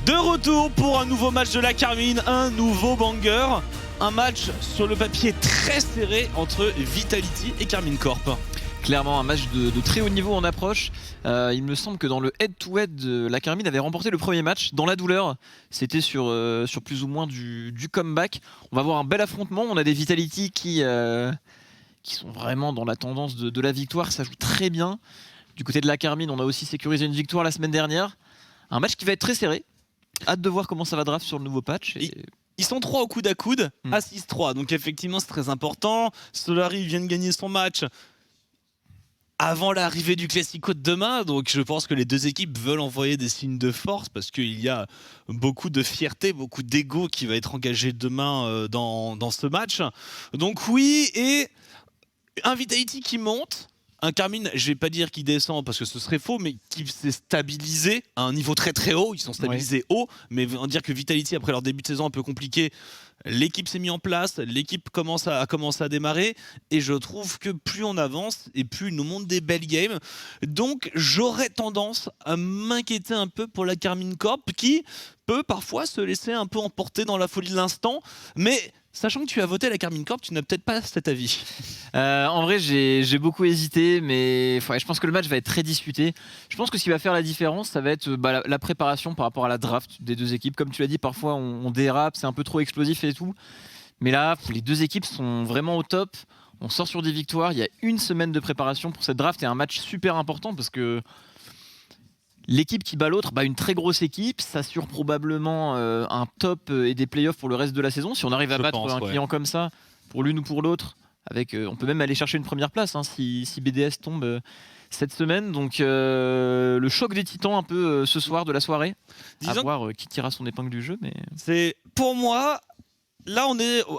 De retour pour un nouveau match de la Carmine, un nouveau banger. Un match sur le papier très serré entre Vitality et Carmine Corp. Clairement un match de très haut niveau en approche. Il me semble que dans le head-to-head, la Carmine avait remporté le premier match dans la douleur. C'était sur plus ou moins du comeback. On va voir un bel affrontement. On a des Vitality qui sont vraiment dans la tendance de la victoire. Ça joue très bien. Du côté de la Carmine, on a aussi sécurisé une victoire la semaine dernière. Un match qui va être très serré. Hâte de voir comment ça va draft sur le nouveau patch. Ils sont 3 au coude à coude, à 6-3. Donc effectivement, c'est très important. Solary vient de gagner son match avant l'arrivée du Classico de demain. Donc je pense que les deux équipes veulent envoyer des signes de force parce qu'il y a beaucoup de fierté, beaucoup d'ego qui va être engagé demain dans ce match. Donc oui, et un Vitality qui monte. Un Carmine, je vais pas dire qu'il descend parce que ce serait faux, mais qui s'est stabilisé à un niveau très très haut. Ils sont stabilisés haut, mais on va dire que Vitality, après leur début de saison un peu compliqué, l'équipe s'est mise en place, l'équipe a commencé à démarrer, et je trouve que plus on avance et plus ils nous montrent des belles games. Donc j'aurais tendance à m'inquiéter un peu pour la Carmine Corp qui peut parfois se laisser un peu emporter dans la folie de l'instant, mais sachant que tu as voté à la Carmine Corp, tu n'as peut-être pas cet avis. En vrai, j'ai beaucoup hésité, mais je pense que le match va être très disputé. Je pense que ce qui va faire la différence, ça va être la préparation par rapport à la draft des deux équipes. Comme tu l'as dit, parfois on dérape, c'est un peu trop explosif et tout. Mais là, les deux équipes sont vraiment au top. On sort sur des victoires. Il y a une semaine de préparation pour cette draft et un match super important parce que l'équipe qui bat l'autre, une très grosse équipe, s'assure probablement un top et des playoffs pour le reste de la saison. Si on arrive à battre un client comme ça, pour l'une ou pour l'autre, on peut même aller chercher une première place si BDS tombe cette semaine. Donc le choc des titans un peu ce soir de la soirée. À voir qui tirera son épingle du jeu. Mais c'est pour moi. Là,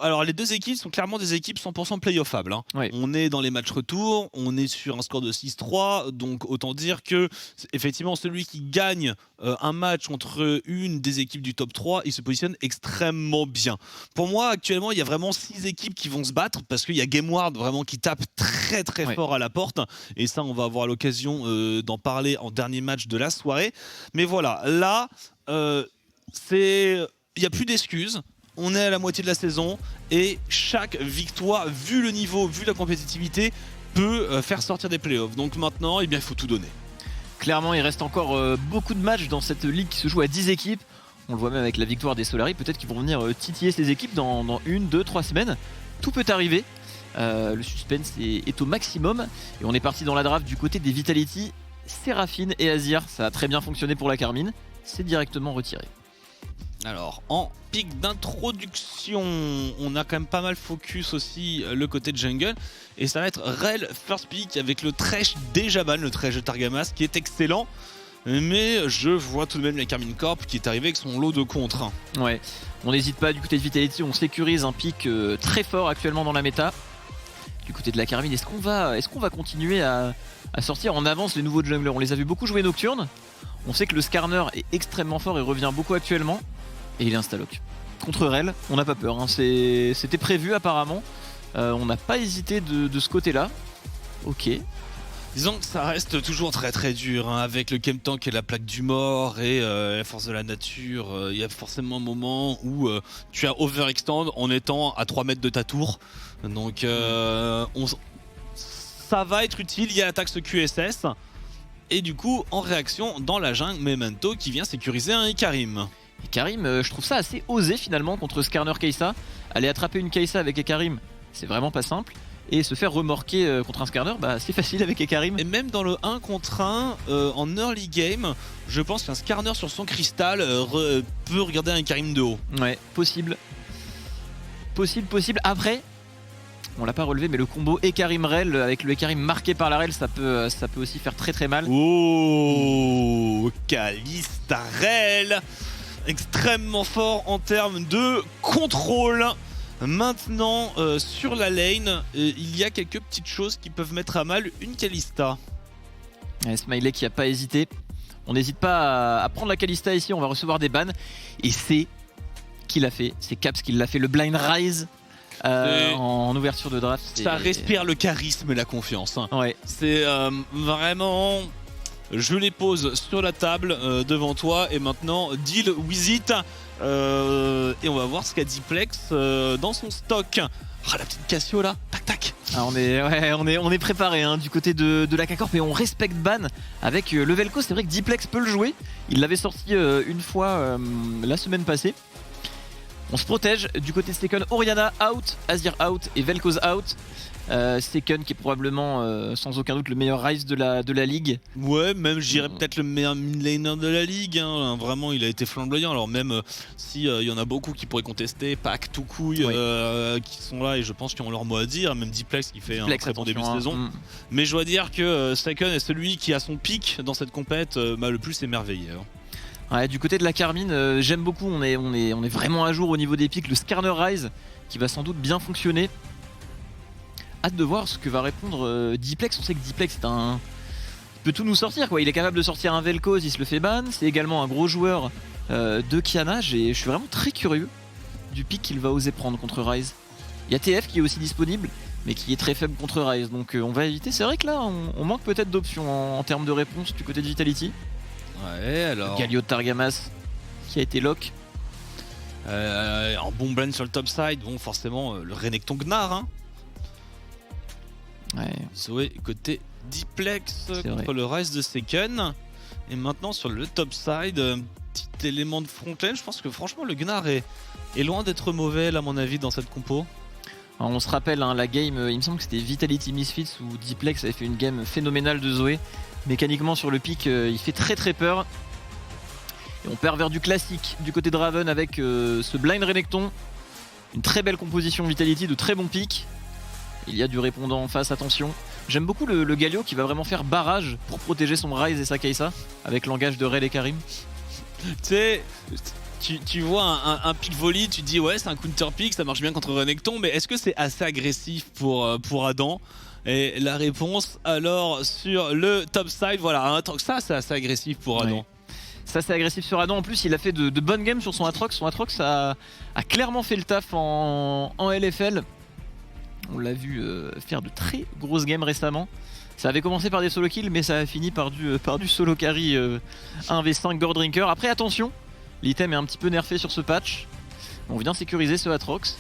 alors les deux équipes sont clairement des équipes 100% playoffables. Ouais. On est dans les matchs retour, on est sur un score de 6-3, donc autant dire que effectivement celui qui gagne un match contre une des équipes du top 3, il se positionne extrêmement bien. Pour moi, actuellement, il y a vraiment 6 équipes qui vont se battre parce qu'il y a GameWard vraiment qui tape très très fort à la porte, et ça, on va avoir l'occasion d'en parler en dernier match de la soirée. Mais voilà, là, il n'y a plus d'excuses. On est à la moitié de la saison et chaque victoire, vu le niveau, vu la compétitivité, peut faire sortir des playoffs. Donc maintenant, il faut tout donner. Clairement, il reste encore beaucoup de matchs dans cette ligue qui se joue à 10 équipes. On le voit même avec la victoire des Solary. Peut-être qu'ils vont venir titiller ces équipes dans 1, 2, 3 semaines. Tout peut arriver. Le suspense est au maximum. Et on est parti dans la draft du côté des Vitality. Séraphine et Azir, ça a très bien fonctionné pour la Carmine. C'est directement retiré. Alors, en pic d'introduction, on a quand même pas mal focus aussi le côté de jungle. Et ça va être Rel first pick avec le Thresh déjà ban, le Thresh de Targamas, qui est excellent. Mais je vois tout de même la Carmine Corp qui est arrivé avec son lot de contre. Ouais, on n'hésite pas du côté de Vitality, on sécurise un pick très fort actuellement dans la méta. Du côté de la Carmine, est-ce qu'on va continuer à sortir en avance les nouveaux junglers? On les a vu beaucoup jouer Nocturne. On sait que le Skarner est extrêmement fort et revient beaucoup actuellement. Et il est instaloc. Contre Rel, on n'a pas peur. C'était prévu apparemment. On n'a pas hésité de ce côté-là. Ok. Disons que ça reste toujours très très dur avec le Chemtank et la plaque du mort et la force de la nature. Il y a forcément un moment où tu as overextend en étant à 3 mètres de ta tour. Donc ça va être utile. Il y a l'attaque QSS. Et du coup, en réaction, dans la jungle, Memento qui vient sécuriser un Ikarim. Ikarim, je trouve ça assez osé finalement contre Skarner Kai'Sa. Aller attraper une Kai'Sa avec Ikarim, c'est vraiment pas simple. Et se faire remorquer contre un Skarner, c'est facile avec Ikarim. Et même dans le 1 contre 1, en early game, je pense qu'un Skarner sur son cristal peut regarder un Ikarim de haut. Ouais, possible. Possible. Après, on l'a pas relevé, mais le combo Ekarim-Rel avec le Ekarim marqué par la Rel, ça peut aussi faire très très mal. Oh, Kalista Rel, extrêmement fort en termes de contrôle. Maintenant, sur la lane, il y a quelques petites choses qui peuvent mettre à mal une Kalista. Ouais, Smiley qui a pas hésité. On n'hésite pas à prendre la Kalista ici, on va recevoir des bans. Et c'est qui l'a fait, c'est Caps qui l'a fait, le Blind Rise. En ouverture de draft, ça respire le charisme et la confiance. Ouais. C'est vraiment je les pose sur la table devant toi et maintenant deal with it. Et on va voir ce qu'a Diplex dans son stock. Ah, la petite Cassio là, tac tac. Ah, on est préparé hein, du côté de la K-Corp et on respecte Ban avec le Vel'Koz. C'est vrai que Diplex peut le jouer. Il l'avait sorti une fois la semaine passée. On se protège du côté de Seken. Orianna out, Azir out et Vel'Koz out. Seken qui est probablement sans aucun doute le meilleur Ryze de la ligue. Ouais, même je dirais peut-être le meilleur mid laner de la ligue. Hein. Vraiment, il a été flamboyant. Alors même si y en a beaucoup qui pourraient contester, Pac, Toucouille, qui sont là et je pense qu'ils ont leur mot à dire. Même Diplex qui fait un très bon début de saison. Mais je dois dire que Seken est celui qui a son pic dans cette compète m'a le plus émerveillé. Hein. Ouais, du côté de la Carmine, j'aime beaucoup. On est vraiment à jour au niveau des pics. Le Skarner Ryze qui va sans doute bien fonctionner. Hâte de voir ce que va répondre Diplex. On sait que Diplex il peut tout nous sortir quoi. Il est capable de sortir un Vel'Koz, il se le fait ban. C'est également un gros joueur de Qiyana. Je suis vraiment très curieux du pick qu'il va oser prendre contre Ryze. Il y a TF qui est aussi disponible mais qui est très faible contre Ryze. Donc on va éviter. C'est vrai que là on manque peut-être d'options en termes de réponse du côté de Vitality. Ouais, alors. Galio de Targamas qui a été lock. En bon blend sur le top side, bon forcément le Renekton Gnar. Hein. Ouais. Zoé côté Diplex contre vrai. le Ryze de Seken. Et maintenant sur le top side, un petit élément de frontline. Je pense que franchement le Gnar est loin d'être mauvais à mon avis dans cette compo. Alors, on se rappelle hein, la game, il me semble que c'était Vitality Misfits où Diplex avait fait une game phénoménale de Zoé. Mécaniquement sur le pic, il fait très très peur. Et on perd vers du classique du côté de Raven avec ce blind Renekton. Une très belle composition Vitality, de très bons pics. Il y a du répondant en face, attention. J'aime beaucoup le Galio qui va vraiment faire barrage pour protéger son Ryze et sa Kai'Sa avec l'engage de Rel et Karim. Tu sais, tu vois un pick volley, tu te dis ouais c'est un counter pick, ça marche bien contre Renekton, mais est-ce que c'est assez agressif pour Adam? Et la réponse alors sur le top side, voilà, tant que ça c'est assez agressif pour Adam. Ouais. Ça c'est agressif sur Adam, en plus il a fait de bonnes games sur son Aatrox. Son Aatrox a clairement fait le taf en LFL. On l'a vu faire de très grosses games récemment. Ça avait commencé par des solo kills mais ça a fini par du solo carry 1v5 Gore Drinker. Après attention, l'item est un petit peu nerfé sur ce patch. On vient sécuriser ce Aatrox.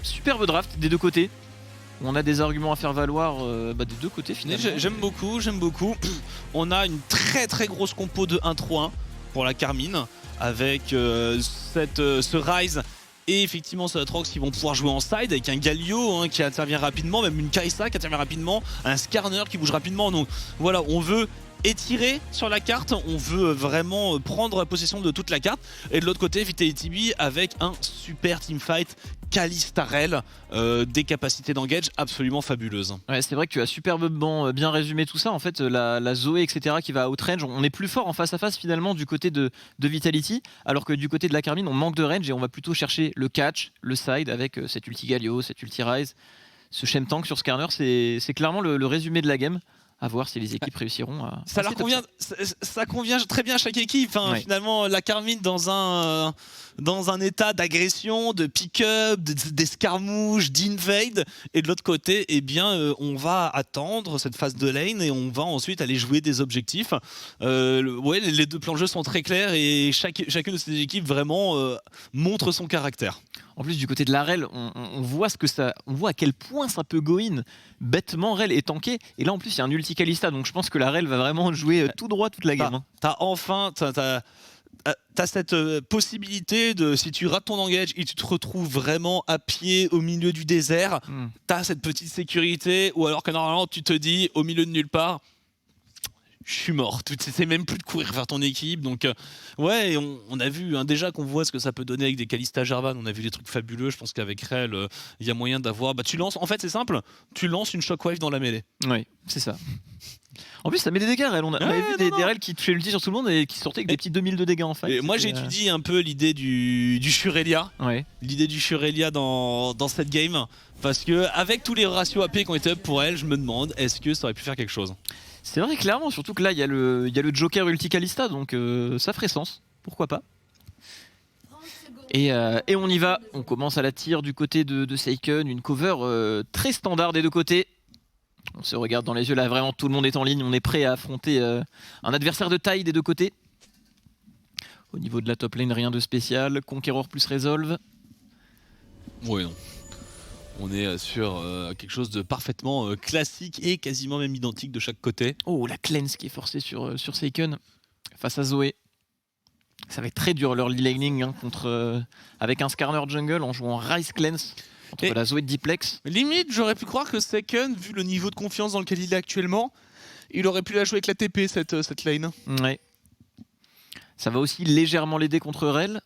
Superbe draft des deux côtés. On a des arguments à faire valoir des deux côtés finalement. J'aime beaucoup. On a une très très grosse compo de 1-3-1 pour la Carmine avec ce Ryze et effectivement ce Aatrox qui vont pouvoir jouer en side avec un Galio hein, qui intervient rapidement, même une Kai'Sa qui intervient rapidement, un Skarner qui bouge rapidement. Donc voilà, on veut étirer sur la carte, on veut vraiment prendre possession de toute la carte. Et de l'autre côté, Vitality B avec un super teamfight Kalistarel, des capacités d'engage absolument fabuleuses. Ouais, c'est vrai que tu as superbement bien résumé tout ça. En fait, la Zoé, etc., qui va outrange, on est plus fort en face à face finalement du côté de Vitality, alors que du côté de la Carmine, on manque de range et on va plutôt chercher le catch, le side avec cet ulti Galio, cet ulti Ryze, ce Shem Tank sur Skarner. C'est clairement le résumé de la game. À voir si les équipes réussiront à... Ça convient très bien à chaque équipe. Hein. Ouais. Finalement, la Carmine dans un état d'agression, de pick-up, d'escarmouche, d'invade. Et de l'autre côté, eh bien, on va attendre cette phase de lane et on va ensuite aller jouer des objectifs. Ouais, les deux plans de jeu sont très clairs et chacune de ces équipes vraiment montre son caractère. En plus du côté de la Rel, on voit à quel point ça peut go in. Bêtement, Rel est tanké. Et là en plus il y a un ulti Kalista, donc je pense que la Rel va vraiment jouer tout droit toute la game. T'as cette possibilité de, si tu rates ton engage et tu te retrouves vraiment à pied au milieu du désert, t'as cette petite sécurité, ou alors que normalement tu te dis au milieu de nulle part, je suis mort, tu sais même plus de courir vers ton équipe. Donc ouais, on a vu déjà qu'on voit ce que ça peut donner avec des Kalista Jarvan, on a vu des trucs fabuleux. Je pense qu'avec Rel il y a moyen d'avoir, tu lances, en fait c'est simple, tu lances une shockwave dans la mêlée. Oui, c'est ça. En plus ça met des dégâts Rel, on avait vu des Rel qui tuaient l'ulti sur tout le monde et qui sortaient avec des petits 2000 de dégâts en fait. Moi j'étudie un peu l'idée du Shurelia, l'idée du Shurelia dans cette game, parce que avec tous les ratios AP qui ont été up pour elle, je me demande est-ce que ça aurait pu faire quelque chose. C'est vrai clairement, surtout que là il y a le Joker Ulti Kalista, donc ça ferait sens, pourquoi pas. Et on y va, on commence à la tire du côté de Seiken, une cover très standard des deux côtés. On se regarde dans les yeux, là vraiment tout le monde est en ligne, on est prêt à affronter un adversaire de taille des deux côtés. Au niveau de la top lane, rien de spécial. Conqueror plus Resolve. Ouais, non. On est sur quelque chose de parfaitement classique et quasiment même identique de chaque côté. Oh, la cleanse qui est forcée sur Seiken face à Zoé. Ça va être très dur leur laning hein, avec un Skarner jungle en jouant Ryze cleanse entre la Zoé de Diplex. Limite, j'aurais pu croire que Seiken, vu le niveau de confiance dans lequel il est actuellement, il aurait pu la jouer avec la TP cette lane. Ouais. Ça va aussi légèrement l'aider contre Rel.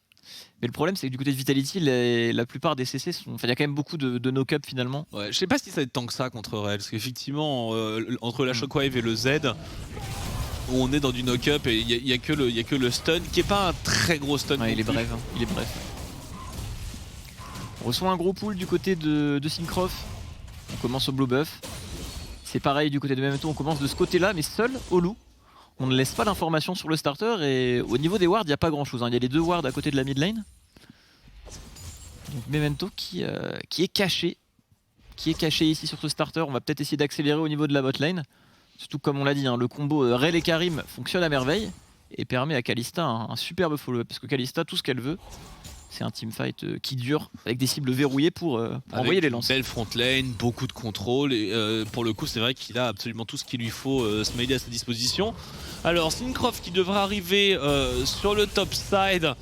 Mais le problème, c'est que du côté de Vitality, la plupart des CC sont. Enfin, il y a quand même beaucoup de knock-up finalement. Ouais, je sais pas si ça va être tant que ça contre Rel, parce qu'effectivement, entre la Shockwave et le Z, où on est dans du knock-up et il y a que le stun, qui est pas un très gros stun. Ouais, il est bref. Hein. Il est bref. On reçoit un gros pull du côté de Syncroft. On commence au blue buff. C'est pareil du côté de Memento, on commence de ce côté-là, mais seul au loup. On ne laisse pas d'informations sur le starter et au niveau des wards, il n'y a pas grand chose. Hein. Il y a les deux wards à côté de la mid lane. Donc Memento qui est caché. Qui est caché ici sur ce starter. On va peut-être essayer d'accélérer au niveau de la bot lane. Surtout comme on l'a dit, hein, le combo Rel et Karim fonctionne à merveille et permet à Kalista un superbe follow-up. Parce que Kalista, tout ce qu'elle veut, c'est un teamfight qui dure avec des cibles verrouillées pour envoyer les lances. Belle front lane, beaucoup de contrôle et pour le coup c'est vrai qu'il a absolument tout ce qu'il lui faut Smiley à sa disposition. Alors Syncroft qui devra arriver sur le top side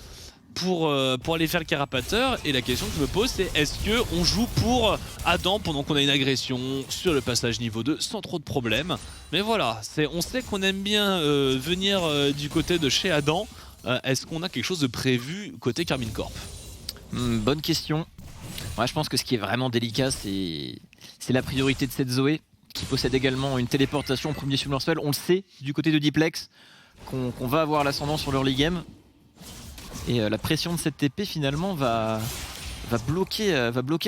pour aller faire le carapateur et la question que je me pose c'est est-ce qu'on joue pour Adam pendant qu'on a une agression sur le passage niveau 2 sans trop de problèmes. Mais voilà, on sait qu'on aime bien venir du côté de chez Adam. Est-ce qu'on a quelque chose de prévu côté Karmine Corp? Bonne question. Ouais, je pense que ce qui est vraiment délicat, c'est la priorité de cette Zoé, qui possède également une téléportation au premier submersible. On le sait du côté de Diplex, qu'on va avoir l'ascendant sur l'early game. Et la pression de cette TP finalement va bloquer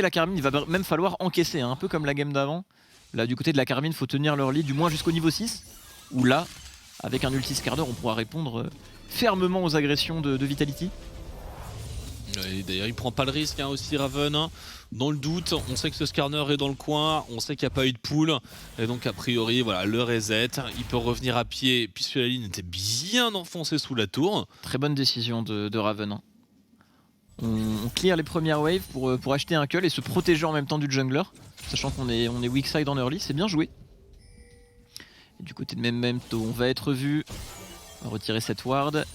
la Karmine. Il va même falloir encaisser, hein, un peu comme la game d'avant. Là du côté de la Karmine, il faut tenir l'early du moins jusqu'au niveau 6. Où là, avec un ulti Skarner, on pourra répondre fermement aux agressions de Vitality. D'ailleurs il prend pas le risque hein, aussi Raven, hein. Dans le doute, on sait que ce Skarner est dans le coin, on sait qu'il n'y a pas eu de pull et donc a priori voilà le reset, il peut revenir à pied puisque la ligne était bien enfoncée sous la tour. Très bonne décision de Raven. Hein. On clear les premières waves pour acheter un cull et se protéger en même temps du jungler, sachant qu'on est weak side en early, c'est bien joué. Et du côté de Memento, on va être vu. On va retirer cette ward.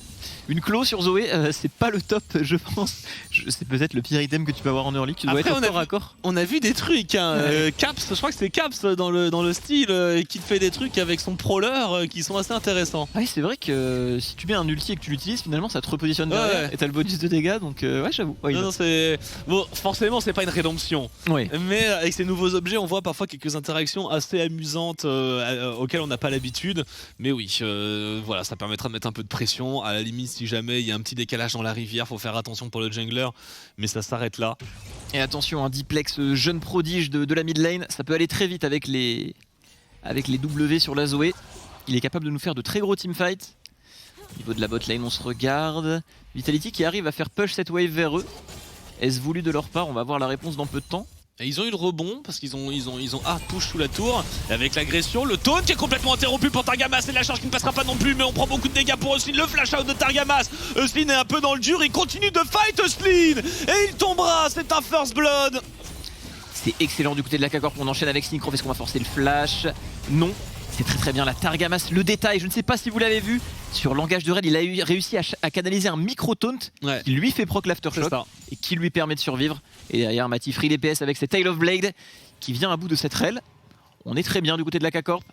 Une claw sur Zoé, c'est pas le top, je pense. C'est peut-être le pire item que tu peux avoir en early. Tu dois Après, être corps à corps. On a vu des trucs, hein. Caps, je crois que c'est Caps dans le style qui fait des trucs avec son prowler qui sont assez intéressants. Ah oui, c'est vrai que si tu mets un ulti et que tu l'utilises, finalement ça te repositionne derrière et t'as le bonus de dégâts. Donc ouais, j'avoue. Non, bon, forcément, c'est pas une rédemption. Ouais. Mais avec ces nouveaux objets, on voit parfois quelques interactions assez amusantes auxquelles on n'a pas l'habitude. Mais oui, voilà, ça permettra de mettre un peu de pression. À la limite, si jamais il y a un petit décalage dans la rivière, faut faire attention pour le jungler, mais ça s'arrête là. Et attention, un Diplex jeune prodige de la mid lane, ça peut aller très vite avec les W sur la Zoé. Il est capable de nous faire de très gros teamfights. Au niveau de la bot lane, on se regarde. Vitality qui arrive à faire push cette wave vers eux. Est-ce voulu de leur part? On va voir la réponse dans peu de temps. Et ils ont eu le rebond parce qu'ils ont hard push sous la tour et avec l'agression, le taunt qui est complètement interrompu pour Targamas et la charge qui ne passera pas non plus, mais on prend beaucoup de dégâts pour Eusline, le flash out de Targamas. Eusline est un peu dans le dur, il continue de fight Eusline et il tombera, c'est un first blood. C'est excellent du côté de la K-Corp, on enchaîne avec Synchro, est-ce qu'on va forcer le flash? Non. C'est très très bien la Targamas, le détail, je ne sais pas si vous l'avez vu, sur Langage de Raid, il a réussi à canaliser un micro-taunt qui lui fait proc l'aftershock et qui lui permet de survivre. Et derrière Mati free DPS avec ses Tail of Blade qui vient à bout de cette rail. On est très bien du côté de la K-Corp.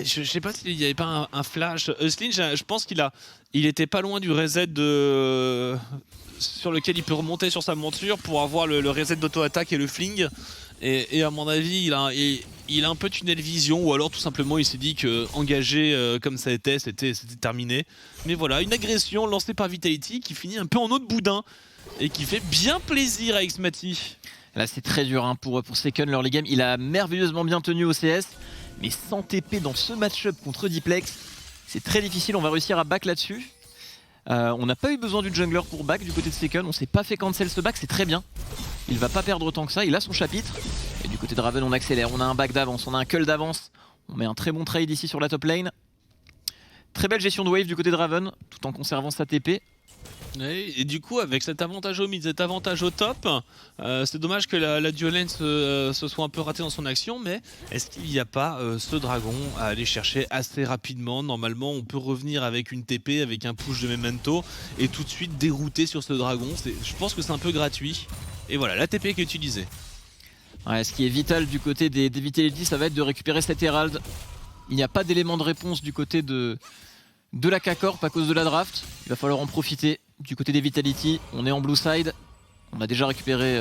Je sais pas s'il n'y avait pas un flash. Eusline, je pense il était pas loin du reset sur lequel il peut remonter sur sa monture pour avoir le reset d'auto-attaque et le fling. Et à mon avis, il a un peu tunnel vision, ou alors tout simplement il s'est dit que engagé comme ça était, c'était terminé. Mais voilà, une agression lancée par Vitality qui finit un peu en eau de boudin et qui fait bien plaisir à Xmati. Là c'est très dur hein, pour Seiken, l'early game. Il a merveilleusement bien tenu au CS, mais sans TP dans ce match-up contre Diplex, c'est très difficile, on va réussir à back là-dessus. On n'a pas eu besoin du jungler pour back du côté de Seiken, on s'est pas fait cancel ce back, c'est très bien. Il va pas perdre tant que ça, il a son chapitre. Et du côté de Raven, on accélère, on a un back d'avance, on a un cull d'avance. On met un très bon trade ici sur la top lane. Très belle gestion de wave du côté de Raven, tout en conservant sa TP. Et du coup, avec cet avantage au mid, cet avantage au top, c'est dommage que la dual lane se soit un peu ratée dans son action, mais est-ce qu'il n'y a pas ce dragon à aller chercher assez rapidement? Normalement, on peut revenir avec une TP, avec un push de Memento, et tout de suite dérouter sur ce dragon. Je pense que c'est un peu gratuit. Et voilà, la TP qui est utilisée. Ouais, ce qui est vital du côté des Vitality, ça va être de récupérer cet Herald. Il n'y a pas d'élément de réponse du côté de la K-Corp à cause de la draft. Il va falloir en profiter. Du côté des Vitality, on est en blue side. On a déjà récupéré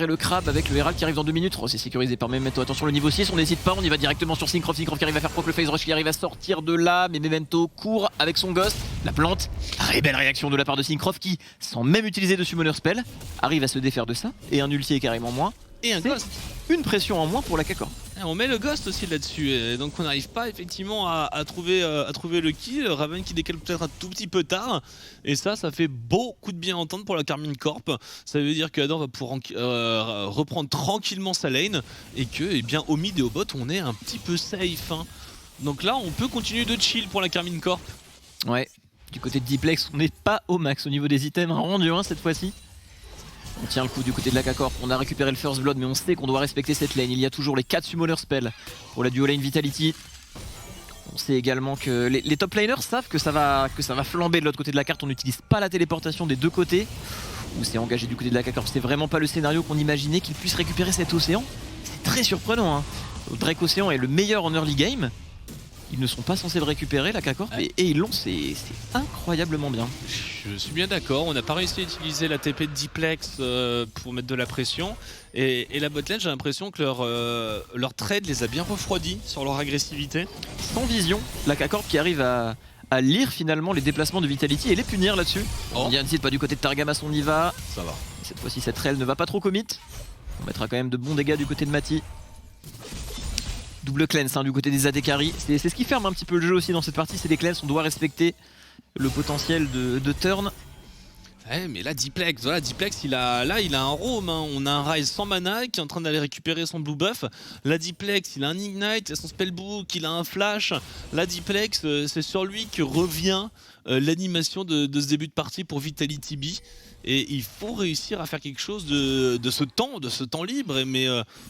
le crabe avec le Herald qui arrive dans 2 minutes. Oh, c'est sécurisé par Memento. Attention, le niveau 6, on n'hésite pas, on y va directement sur Syncroft. Syncroft qui arrive à faire proc le phase rush, qui arrive à sortir de là. Mais Memento court avec son ghost. La plante. Très belle réaction de la part de Syncroft qui, sans même utiliser de summoner spell, arrive à se défaire de ça. Et un ulti est carrément moins. Et un ghost. Une pression en moins pour la K-Corp. On met le ghost aussi là-dessus, donc on n'arrive pas effectivement à trouver le kill. Raven qui décale peut-être un tout petit peu tard, et ça fait beaucoup de bien entendre pour la Karmine Corp. Ça veut dire que Adam va pouvoir reprendre tranquillement sa lane, et que eh bien, au mid et au bot on est un petit peu safe, hein. Donc là on peut continuer de chill pour la Karmine Corp. Ouais, du côté de Diplex on n'est pas au max au niveau des items, rendu 1 cette fois-ci. On tient le coup du côté de la K-Corp, on a récupéré le first blood mais on sait qu'on doit respecter cette lane. Il y a toujours les 4 summoner spells pour la duo lane Vitality. On sait également que les top laners savent que ça va flamber de l'autre côté de la carte. On n'utilise pas la téléportation des deux côtés. Ou c'est engagé du côté de la K-Corp, c'est vraiment pas le scénario qu'on imaginait qu'il puisse récupérer cet océan. C'est très surprenant, hein. Drake Océan est le meilleur en early game. Ils ne sont pas censés le récupérer, la K-Corp, et ils l'ont, c'est incroyablement bien. Je suis bien d'accord, on n'a pas réussi à utiliser la TP de Diplex pour mettre de la pression. Et la botlane, j'ai l'impression que leur trade les a bien refroidis sur leur agressivité. Sans vision, la K-Corp qui arrive à lire finalement les déplacements de Vitality et les punir là-dessus. On dit un titre pas du côté de Targamas, on y va. Ça va. Cette fois-ci, cette rail ne va pas trop commit. On mettra quand même de bons dégâts du côté de Mati. Double cleanse du côté des AD carry. C'est ce qui ferme un petit peu le jeu aussi dans cette partie, c'est des cleanses, on doit respecter le potentiel de turn. Ouais, mais là Diplex, voilà, Diplex il a un roam, hein. On a un Rise sans mana qui est en train d'aller récupérer son blue buff. La Diplex il a un Ignite, il a son spellbook, il a un flash. La Diplex c'est sur lui que revient l'animation de ce début de partie pour Vitality B. Et il faut réussir à faire quelque chose de ce temps libre, mais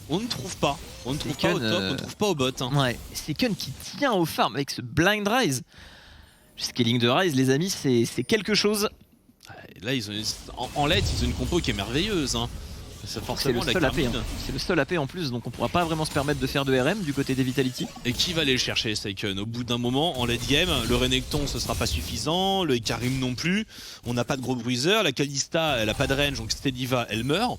on ne trouve pas. On ne trouve pas au top, on ne trouve pas au bot, hein. Ouais, c'est Kun qui tient au farm avec ce blind Rise. Le scaling de Rise, les amis, c'est quelque chose. Là, en late, ils ont une compo qui est merveilleuse, hein. C'est forcément le seul AP, hein. C'est le seul AP en plus, donc on pourra pas vraiment se permettre de faire de RM du côté des Vitality. Et qui va aller le chercher, Seiken? Au bout d'un moment, en late game, le Renekton ce sera pas suffisant, le Ikarim non plus, on n'a pas de gros bruiser, la Kalista elle a pas de range, donc Stediva elle meurt.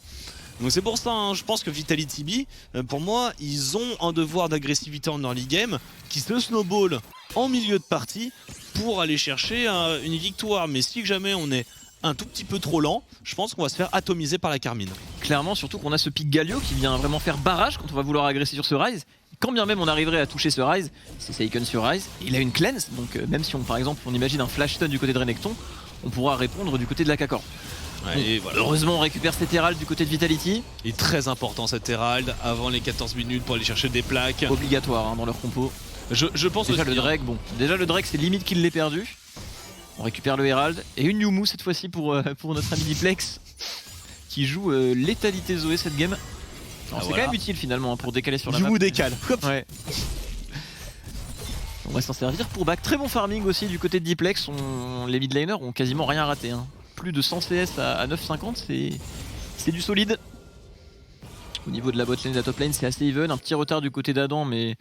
Donc c'est pour ça, hein, je pense que Vitality B, pour moi, ils ont un devoir d'agressivité en early game qui se snowball en milieu de partie pour aller chercher une victoire. Mais si jamais on est un tout petit peu trop lent, je pense qu'on va se faire atomiser par la Karmine. Clairement, surtout qu'on a ce pic Galio qui vient vraiment faire barrage quand on va vouloir agresser sur ce Rise. Quand bien même on arriverait à toucher ce Rise, c'est Seiken sur Rise, il a une cleanse, donc même si on, par exemple on imagine un flash stun du côté de Renekton, on pourra répondre du côté de la K-Corp. Ouais, et voilà. Heureusement on récupère cet Herald du côté de Vitality. Il est très important cet Herald avant les 14 minutes pour aller chercher des plaques. Obligatoire, hein, dans leur compo. Je pense déjà aussi, le Drake, bon, déjà le Drake c'est limite qu'il l'ait perdu. On récupère le Herald et une Yumu cette fois-ci pour notre ami Diplex qui joue létalité Zoé cette game. C'est voilà. Quand même utile finalement, hein, pour décaler sur la map. Yumu décale. Ouais. On va s'en servir pour back. Très bon farming aussi du côté de Diplex. Les mid laners ont quasiment rien raté, hein. Plus de 100 CS à 9,50, c'est du solide. Au niveau de la bot lane et de la top lane, c'est assez even. Un petit retard du côté d'Adam, mais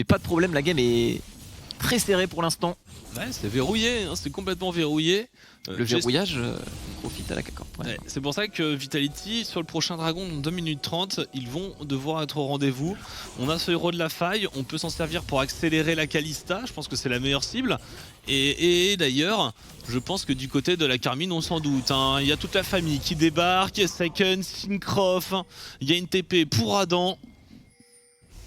pas de problème. La game est très serrée pour l'instant. Ouais, c'est verrouillé, hein, c'est complètement verrouillé. Le verrouillage profite à la K-Corp. Ouais, c'est pour ça que Vitality, sur le prochain dragon, dans 2 minutes 30, ils vont devoir être au rendez-vous. On a ce héros de la faille, on peut s'en servir pour accélérer la Kalista, je pense que c'est la meilleure cible. Et d'ailleurs, je pense que du côté de la Karmine, on s'en doute, hein. Il y a toute la famille qui débarque, Seiken, Syncroft, il y a une TP pour Adam.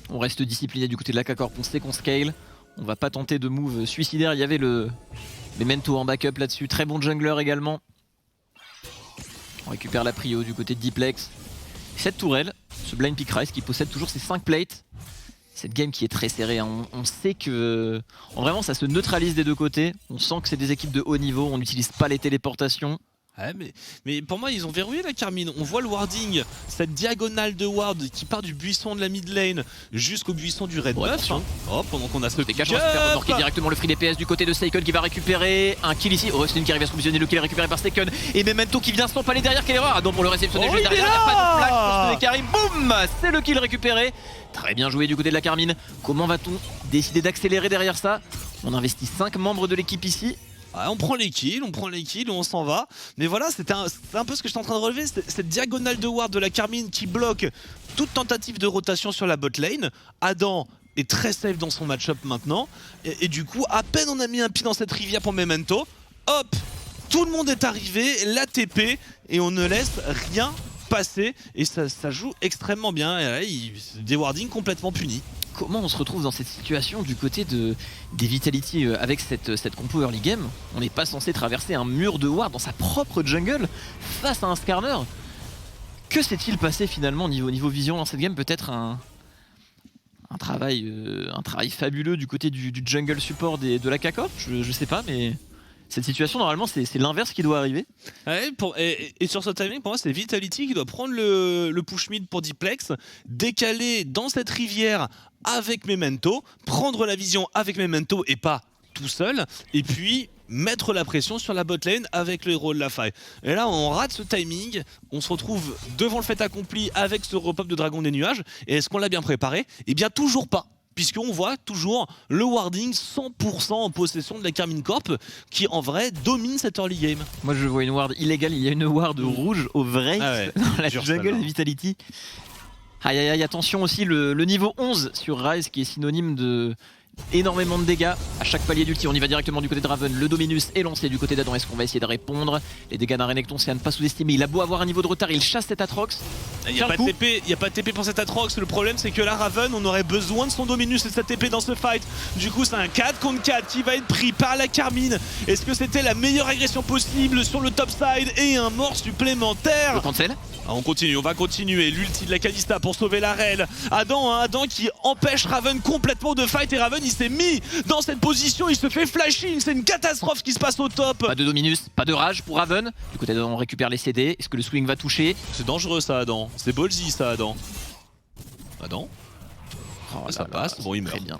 On reste discipliné du côté de la K-Corp, on sait qu'on scale. On va pas tenter de move suicidaire, il y avait le Memento en backup là-dessus, très bon jungler également. On récupère la prio du côté de Diplex. Cette tourelle, ce Blind Peak Rise qui possède toujours ses 5 plates. Cette game qui est très serrée, hein. On sait que vraiment ça se neutralise des deux côtés. On sent que c'est des équipes de haut niveau, on n'utilise pas les téléportations. Ouais, mais pour moi ils ont verrouillé la Carmine. On voit le warding, cette diagonale de ward qui part du buisson de la mid lane jusqu'au buisson du red buff. Oh, pendant qu'on a ce Des caches, on va se faire remorquer directement le free DPS du côté de Seiken qui va récupérer un kill ici. Oh, c'est une qui arrive à se positionner, le kill est récupéré par Seiken. Et Memento qui vient s'empaler derrière, quelle erreur. Ah non, pour le réceptionner juste derrière, il n'y a pas de flash pour ce Karim. Boum, c'est le kill récupéré. Très bien joué du côté de la Carmine. Comment va-t-on décider d'accélérer derrière ça? On investit 5 membres de l'équipe ici. Ouais, on prend les kills, on s'en va. Mais voilà, c'est un peu ce que j'étais en train de relever, cette diagonale de ward de la Carmine qui bloque toute tentative de rotation sur la bot lane. Adam est très safe dans son match-up maintenant. Et du coup, à peine on a mis un pied dans cette rivière pour Memento, hop, tout le monde est arrivé, la TP, et on ne laisse rien passer. Et ça joue extrêmement bien. Et là, des wardings complètement punis. Comment on se retrouve dans cette situation du côté des Vitality avec cette compo early game? On n'est pas censé traverser un mur de ward dans sa propre jungle face à un Skarner. Que s'est-il passé finalement niveau vision dans cette game? Peut-être un travail fabuleux du côté du jungle support de la K-Corp, je sais pas, mais cette situation normalement c'est l'inverse qui doit arriver. Ouais, et sur ce timing, pour moi c'est Vitality qui doit prendre le push mid pour Diplex, décaler dans cette rivière avec Memento, prendre la vision avec Memento et pas tout seul, et puis mettre la pression sur la bot lane avec le héros de la faille. Et là on rate ce timing, on se retrouve devant le fait accompli avec ce repop de Dragon des Nuages, et est-ce qu'on l'a bien préparé? Eh bien toujours pas, puisqu'on voit toujours le warding 100% en possession de la Carmine Corp qui en vrai domine cette early game. Moi je vois une ward illégale, il y a une ward rouge au vrai dans la jungle de Vitality. Aïe aïe aïe, attention aussi le niveau 11 sur Ryze qui est synonyme de énormément de dégâts à chaque palier d'ulti. On y va directement du côté de Raven, le Dominus est lancé du côté d'Adam. Est-ce qu'on va essayer de répondre? Les dégâts d'un Renekton, c'est à ne pas sous-estimer. Il a beau avoir un niveau de retard, il chasse cet Atrox. Il n'y a pas de TP pour cet Atrox. Le problème c'est que là Raven, on aurait besoin de son Dominus et de sa TP dans ce fight. Du coup c'est un 4 contre 4 qui va être pris par la Carmine. Est-ce que c'était la meilleure agression possible sur le top side et un mort supplémentaire? Le cancel. On continue, on va continuer. L'ulti de la Kalista pour sauver la Rel. Adam qui empêche Raven complètement de fight, et Raven il s'est mis dans cette position, il se fait flashing. C'est une catastrophe qui se passe au top. Pas de Dominus, pas de rage pour Raven. Du côté d'Adam, on récupère les CD. Est-ce que le swing va toucher? C'est dangereux ça, Adam. C'est ballsy ça, Adam. Oh, ça passe. Bon, il meurt. Très bien.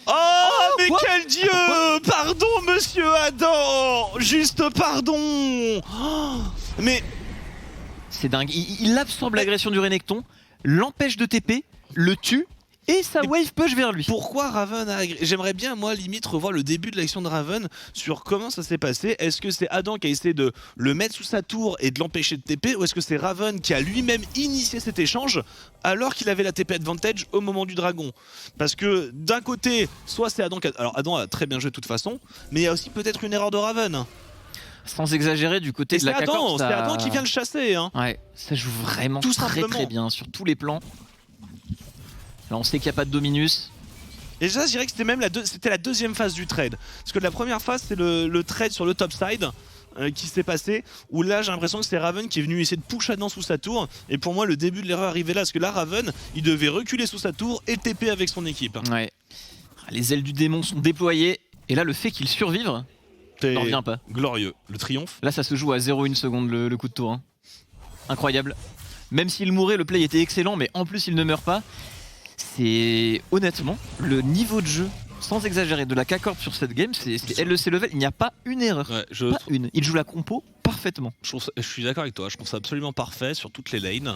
Oh, mais quel dieu! Pardon, monsieur Adam! Juste pardon! Oh, mais... C'est dingue, il absorbe l'agression du Renekton, l'empêche de TP, le tue et sa wave push vers lui. Pourquoi Raven a agressé? J'aimerais bien, moi, limite, revoir le début de l'action de Raven sur comment ça s'est passé. Est-ce que c'est Adam qui a essayé de le mettre sous sa tour et de l'empêcher de TP, ou est-ce que c'est Raven qui a lui-même initié cet échange alors qu'il avait la TP advantage au moment du dragon? Parce que d'un côté, soit c'est Adam qui a... Alors Adam a très bien joué de toute façon, mais il y a aussi peut-être une erreur de Raven. Sans exagérer, du côté de la K-Corp, c'est Adam qui vient le chasser. Hein. Ouais, ça joue vraiment tout très bien sur tous les plans. Là on sait qu'il n'y a pas de Dominus. Et ça, je dirais que c'était même la deuxième phase du trade. Parce que la première phase, c'est le trade sur le top side qui s'est passé. Où là, j'ai l'impression que c'est Raven qui est venu essayer de push Adam sous sa tour. Et pour moi, le début de l'erreur arrivait là. Parce que là, Raven, il devait reculer sous sa tour et TP avec son équipe. Ouais. Les ailes du démon sont déployées. Et là, le fait qu'il survive... n'en revient pas. Glorieux, le triomphe. Là ça se joue à 0,1 seconde le coup de tour. Hein. Incroyable. Même s'il mourait, le play était excellent, mais en plus il ne meurt pas. C'est honnêtement le niveau de jeu, sans exagérer, de la K-Corp sur cette game, c'est LEC level, il n'y a pas une erreur. Ouais, pas une. Il joue la compo parfaitement. Je suis d'accord avec toi, je trouve ça absolument parfait sur toutes les lanes,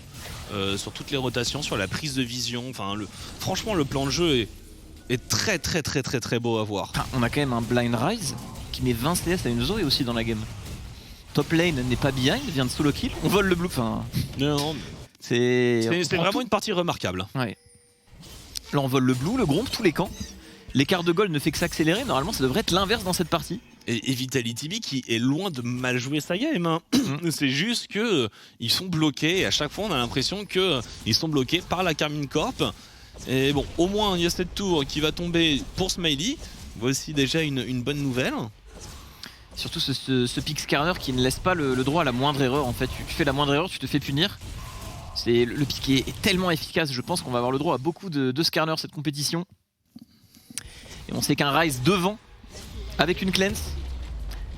sur toutes les rotations, sur la prise de vision. Enfin, franchement le plan de jeu est très beau à voir. Enfin, on a quand même un Blind Rise qui met 20 CS à une Zoé aussi dans la game. Top lane n'est pas behind, vient de solo kill, on vole le blue. Enfin, non, c'est vraiment une partie remarquable. Ouais. Là on vole le blue, le Gromp, tous les camps. L'écart de gold ne fait que s'accélérer, normalement ça devrait être l'inverse dans cette partie. Et Vitality B qui est loin de mal jouer sa game. Hein. C'est juste que ils sont bloqués, et à chaque fois on a l'impression qu'ils sont bloqués par la Carmine Corp. Et bon, au moins il y a cette tour qui va tomber pour Smiley. Voici déjà une bonne nouvelle. Surtout ce pick Skarner qui ne laisse pas le droit à la moindre erreur en fait. Tu fais la moindre erreur, tu te fais punir. Le piqué est tellement efficace, je pense qu'on va avoir le droit à beaucoup de scarners cette compétition. Et on sait qu'un Ryze devant, avec une cleanse,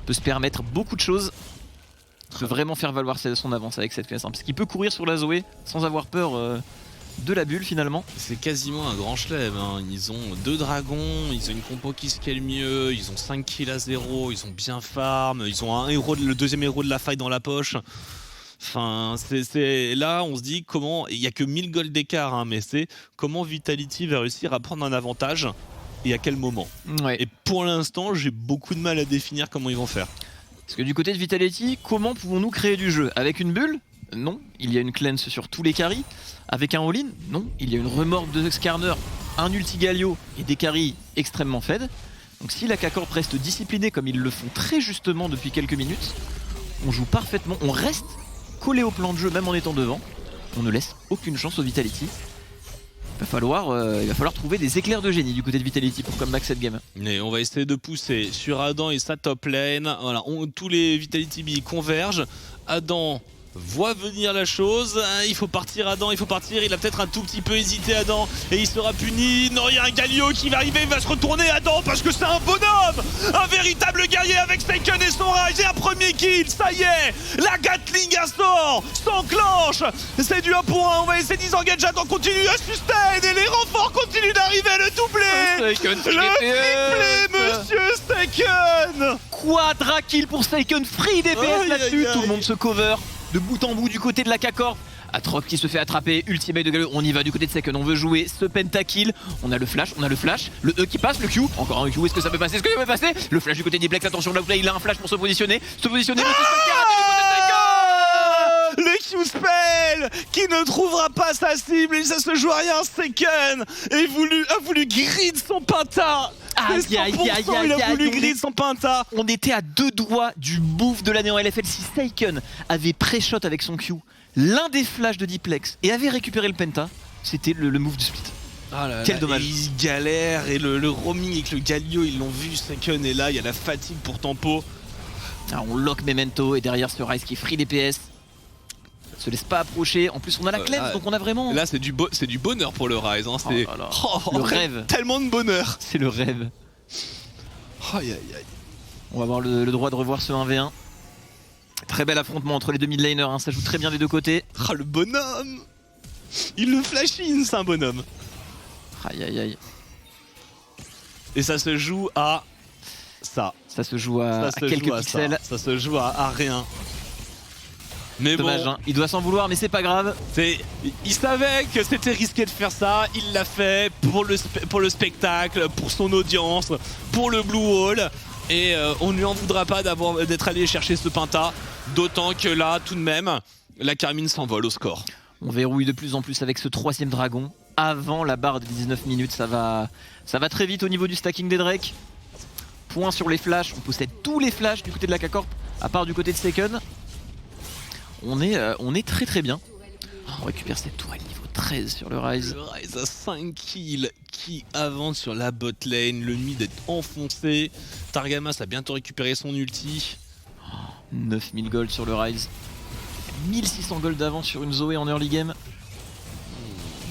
peut se permettre beaucoup de choses. Il peut vraiment faire valoir son avance avec cette cleanse. Parce qu'il peut courir sur la Zoé sans avoir peur de la bulle finalement. C'est quasiment un grand chelem, hein. Ils ont 2 dragons, ils ont une compo qui scale mieux, ils ont 5 kills à 0, ils ont bien farm, ils ont le deuxième héros de la fight dans la poche. Enfin, là, on se dit comment, il n'y a que 1000 gold d'écart, hein, mais c'est comment Vitality va réussir à prendre un avantage et à quel moment. Ouais. Et pour l'instant, j'ai beaucoup de mal à définir comment ils vont faire. Parce que du côté de Vitality, comment pouvons-nous créer du jeu? Avec une bulle? Non. Il y a une cleanse sur tous les carries. Avec un all-in? Non. Il y a une remorque de Skarner, un ulti Galio et des carries extrêmement fed. Donc si la K-Corp reste disciplinée comme ils le font très justement depuis quelques minutes, on joue parfaitement, on reste collé au plan de jeu même en étant devant. On ne laisse aucune chance au Vitality. Il va falloir trouver des éclairs de génie du côté de Vitality pour comeback cette game. Mais on va essayer de pousser sur Adam et sa top lane. Voilà, tous les Vitality B convergent. Adam voit venir la chose. Il faut partir, Adam, il faut partir. Il a peut-être un tout petit peu hésité, Adam, et il sera puni. Non, il y a un Galio qui va arriver, il va se retourner, Adam, parce que c'est un bonhomme, un véritable guerrier avec Seiken et son rage. Et un premier kill, ça y est, la Gatling sort, s'enclenche. C'est du 1 pour 1. On va essayer de disengage. Adam continue à sustain et les renforts continuent d'arriver. Le doublé, Seiken, le triplé, monsieur Seiken. Quadra kill pour Seiken, free DPS là-dessus. Tout le monde se cover de bout en bout du côté de la K-Corp. Atroc qui se fait attraper, ultimate de Galio, on y va du côté de Seiken, on veut jouer ce pentakill. On a le flash, le E qui passe, le Q, encore un Q, est-ce que ça peut passer? Le flash du côté d'Iplex, attention, là il a un flash pour se positionner, le Q spell qui ne trouvera pas sa cible et ça se joue à rien. Seiken a voulu grid son penta. Il a voulu grid son penta. On était à 2 doigts du bouffe de l'année en LFL. Si Seiken avait pré-shot avec son Q l'un des flashs de Diplex et avait récupéré le penta, c'était le move du split. Quel dommage. Il galère et le roaming avec le Galio, ils l'ont vu. Seiken est là, il y a la fatigue pour tempo. Alors on lock Memento et derrière ce Ryze qui est free DPS. Se laisse pas approcher, en plus on a la cleanse donc on a vraiment... Là c'est du bonheur pour le Ryze, hein. C'est le rêve. Tellement de bonheur. C'est le rêve. Aïe aïe aïe. On va avoir le droit de revoir ce 1v1. Très bel affrontement entre les deux mid laners, hein. Ça joue très bien des deux côtés. Ah le bonhomme. Il le flash in, c'est un bonhomme. Aïe aïe aïe. Et ça se joue à ça. Ça se joue à quelques pixels. Ça se joue à rien. Mais dommage, bon, hein. Il doit s'en vouloir, mais c'est pas grave. Il savait que c'était risqué de faire ça. Il l'a fait pour le spectacle, pour son audience, pour le Blue Wall. Et on ne lui en voudra pas d'être allé chercher ce penta. D'autant que là, tout de même, la Carmine s'envole au score. On verrouille de plus en plus avec ce 3ème dragon. Avant la barre des 19 minutes, ça va très vite au niveau du stacking des Drake. Point sur les flashs. On possède tous les flashs du côté de la K-Corp, à part du côté de Seiken. On est très très bien. On récupère cette tourelle niveau 13 sur le Ryze. Le Ryze a 5 kills qui avance sur la bot lane. Le mid est enfoncé. Targamas a bientôt récupéré son ulti. 9000 gold sur le Ryze. 1600 gold d'avance sur une Zoé en early game.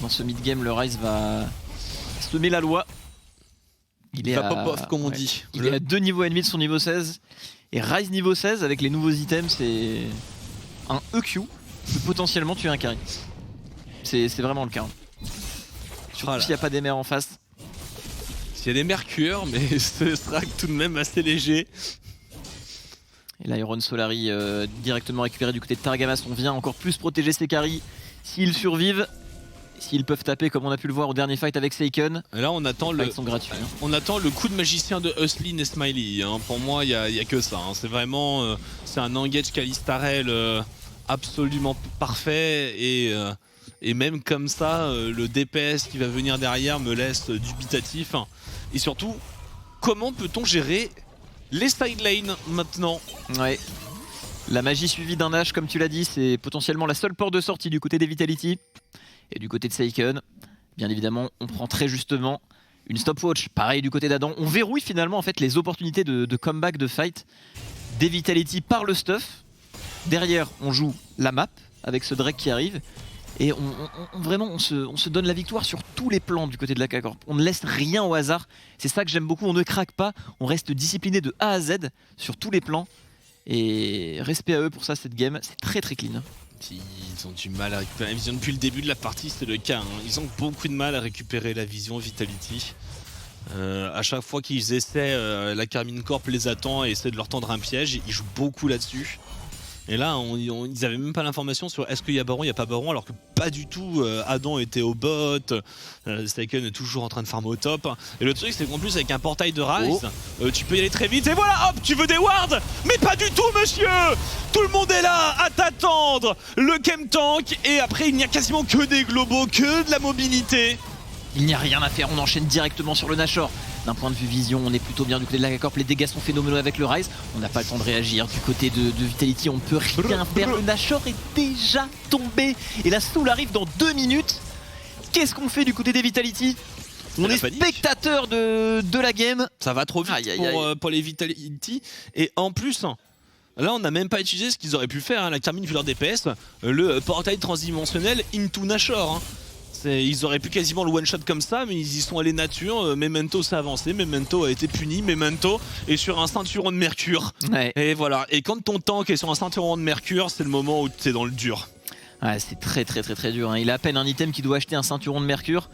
Dans ce mid game, le Ryze va semer la loi. Il va pop-off comme on dit. Il est à 2 niveaux ennemis de son niveau 16. Et Ryze niveau 16 avec les nouveaux items, c'est un EQ peut potentiellement tuer un carry. C'est vraiment le cas. Surtout s'il n'y a pas des mers en face. S'il y a des mercures, mais ce sera tout de même assez léger. Et là, Iron Solari directement récupéré du côté de Targamas. On vient encore plus protéger ses carries s'ils survivent. S'ils peuvent taper comme on a pu le voir au dernier fight avec Seiken. Et là on attend on attend le coup de magicien de Hustlin et Smiley, hein. Pour moi il y a que ça, hein. C'est vraiment c'est un engage Kalistarel absolument parfait et même comme ça le DPS qui va venir derrière me laisse dubitatif. Et surtout comment peut-on gérer les side lanes maintenant? Ouais. La magie suivie d'un H comme tu l'as dit, c'est potentiellement la seule porte de sortie du côté des Vitality. Et du côté de Seiken, bien évidemment, on prend très justement une stopwatch. Pareil du côté d'Adam. On verrouille finalement en fait les opportunités de comeback, de fight des Vitality par le stuff. Derrière, on joue la map avec ce Drake qui arrive. Et vraiment, on se donne la victoire sur tous les plans du côté de la K-Corp. On ne laisse rien au hasard. C'est ça que j'aime beaucoup. On ne craque pas. On reste discipliné de A à Z sur tous les plans. Et respect à eux pour ça, cette game. C'est très très clean. Ils ont du mal à récupérer la vision. Depuis le début de la partie, c'est le cas. Ils ont beaucoup de mal à récupérer la vision Vitality. À chaque fois qu'ils essaient, la Karmine Corp les attend et essaie de leur tendre un piège. Ils jouent beaucoup là-dessus. Et là, ils avaient même pas l'information sur est-ce qu'il y a Baron, il n'y a pas Baron, alors que pas du tout. Adam était au bot, Staken est toujours en train de farm au top. Et le truc, c'est qu'en plus, avec un portail de Ryze, tu peux y aller très vite. Et voilà, hop, tu veux des wards? Mais pas du tout, monsieur! Tout le monde est là à t'attendre! Le Chem Tank, et après, il n'y a quasiment que des globaux, que de la mobilité. Il n'y a rien à faire, on enchaîne directement sur le Nashor. D'un point de vue vision, on est plutôt bien du côté de la K-Corp. Les dégâts sont phénoménaux avec le Ryze. On n'a pas le temps de réagir. Du côté de Vitality, on ne peut rien faire. Le Nashor est déjà tombé. Et la Soul arrive dans 2 minutes. Qu'est-ce qu'on fait du côté des Vitality? On est spectateur de la game. Ça va trop vite pour les Vitality. Et en plus, là on n'a même pas utilisé ce qu'ils auraient pu faire. La Karmine fait leur DPS. Le portail transdimensionnel into Nashor. Ils auraient pu quasiment le one shot comme ça, mais ils y sont allés nature. Memento s'est avancé, Memento a été puni, Memento est sur un ceinturon de mercure. Ouais. Et voilà, et quand ton tank est sur un ceinturon de mercure, c'est le moment où tu es dans le dur. Ouais, c'est très dur. Il a à peine un item qui doit acheter un ceinturon de mercure.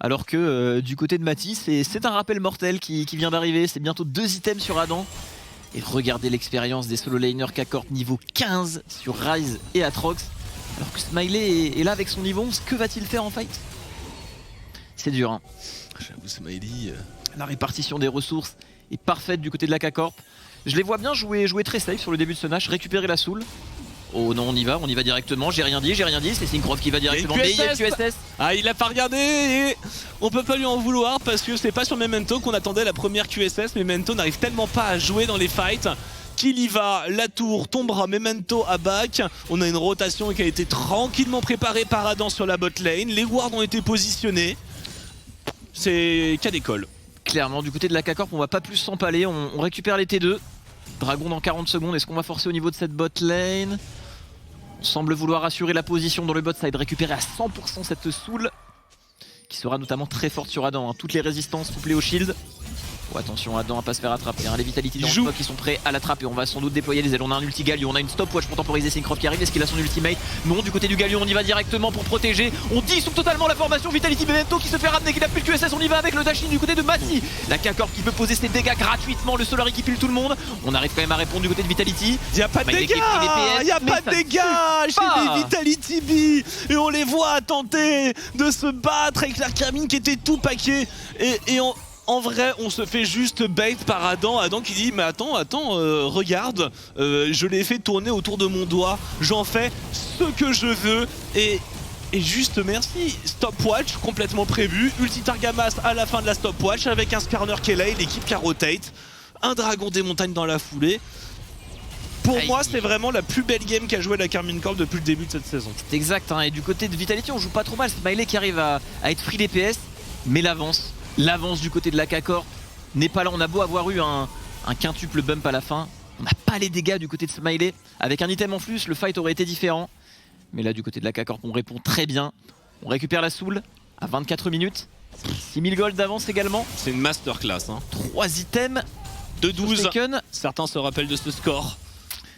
Alors que du côté de Mati, c'est un rappel mortel qui vient d'arriver. C'est bientôt 2 items sur Adam. Et regardez l'expérience des solo laners K-Corp niveau 15 sur Ryze et Atrox. Alors que Smiley est là avec son niveau 11, que va-t-il faire en fight? C'est dur, hein. J'avoue, Smiley. La répartition des ressources est parfaite du côté de la K-Corp. Je les vois bien jouer très safe sur le début de ce Nash, récupérer la Soul. Oh non, on y va directement. J'ai rien dit, c'est Syncroft qui va directement. Mais il y a le QSS. Ah, il a pas regardé et on peut pas lui en vouloir parce que c'est pas sur Memento qu'on attendait la première QSS. Memento n'arrive tellement pas à jouer dans les fights. Qu'il y va, la tour tombera, Memento à back. On a une rotation qui a été tranquillement préparée par Adam sur la bot lane. Les wards ont été positionnés. C'est cas d'école. Clairement, du côté de la K-Corp, on va pas plus s'empaler. On récupère les T2. Dragon dans 40 secondes. Est-ce qu'on va forcer au niveau de cette bot lane? On semble vouloir assurer la position dans le bot side, récupérer à 100% cette Soul qui sera notamment très forte sur Adam. Toutes les résistances couplées au shield. Oh, attention, Adam à pas se faire attraper. Les Vitality dans le spot qui sont prêts à l'attraper. On va sans doute déployer les ailes. On a un ulti Galio, on a une stopwatch pour temporiser Syncroft qui arrive. Est-ce qu'il a son ultimate? Non, du côté du Galio, on y va directement pour protéger. On dissout totalement la formation. Vitality Memento qui se fait ramener, qui n'a plus le QSS. On y va avec le dashing du côté de Mati. La K-Corp qui peut poser ses dégâts gratuitement. Le Solari qui pile tout le monde. On arrive quand même à répondre du côté de Vitality. Il n'y a pas de dégâts. Il n'y a pas de dégâts chez les Vitality B. Et on les voit tenter de se battre avec la Karmine qui était tout paquet. Et en vrai, on se fait juste bait par Adam. Adam qui dit mais attends, regarde, je l'ai fait tourner autour de mon doigt. J'en fais ce que je veux et juste merci. Stopwatch complètement prévu. Ulti Targamas à la fin de la stopwatch avec un Skarner qui est là et l'équipe qui rotate. Un dragon des montagnes dans la foulée. Pour moi, c'est vraiment la plus belle game qu'a joué la Karmine Corp depuis le début de cette saison. C'est exact, hein. Et du côté de Vitality, on joue pas trop mal. Smiley qui arrive à être free DPS, mais l'avance du côté de la K-Corp n'est pas là. On a beau avoir eu un quintuple bump à la fin, on n'a pas les dégâts du côté de Smiley. Avec un item en plus, le fight aurait été différent. Mais là, du côté de la K-Corp, on répond très bien. On récupère la Soul à 24 minutes. 6000 gold d'avance également. C'est une masterclass. 3 items. 2-12. Certains se rappellent de ce score.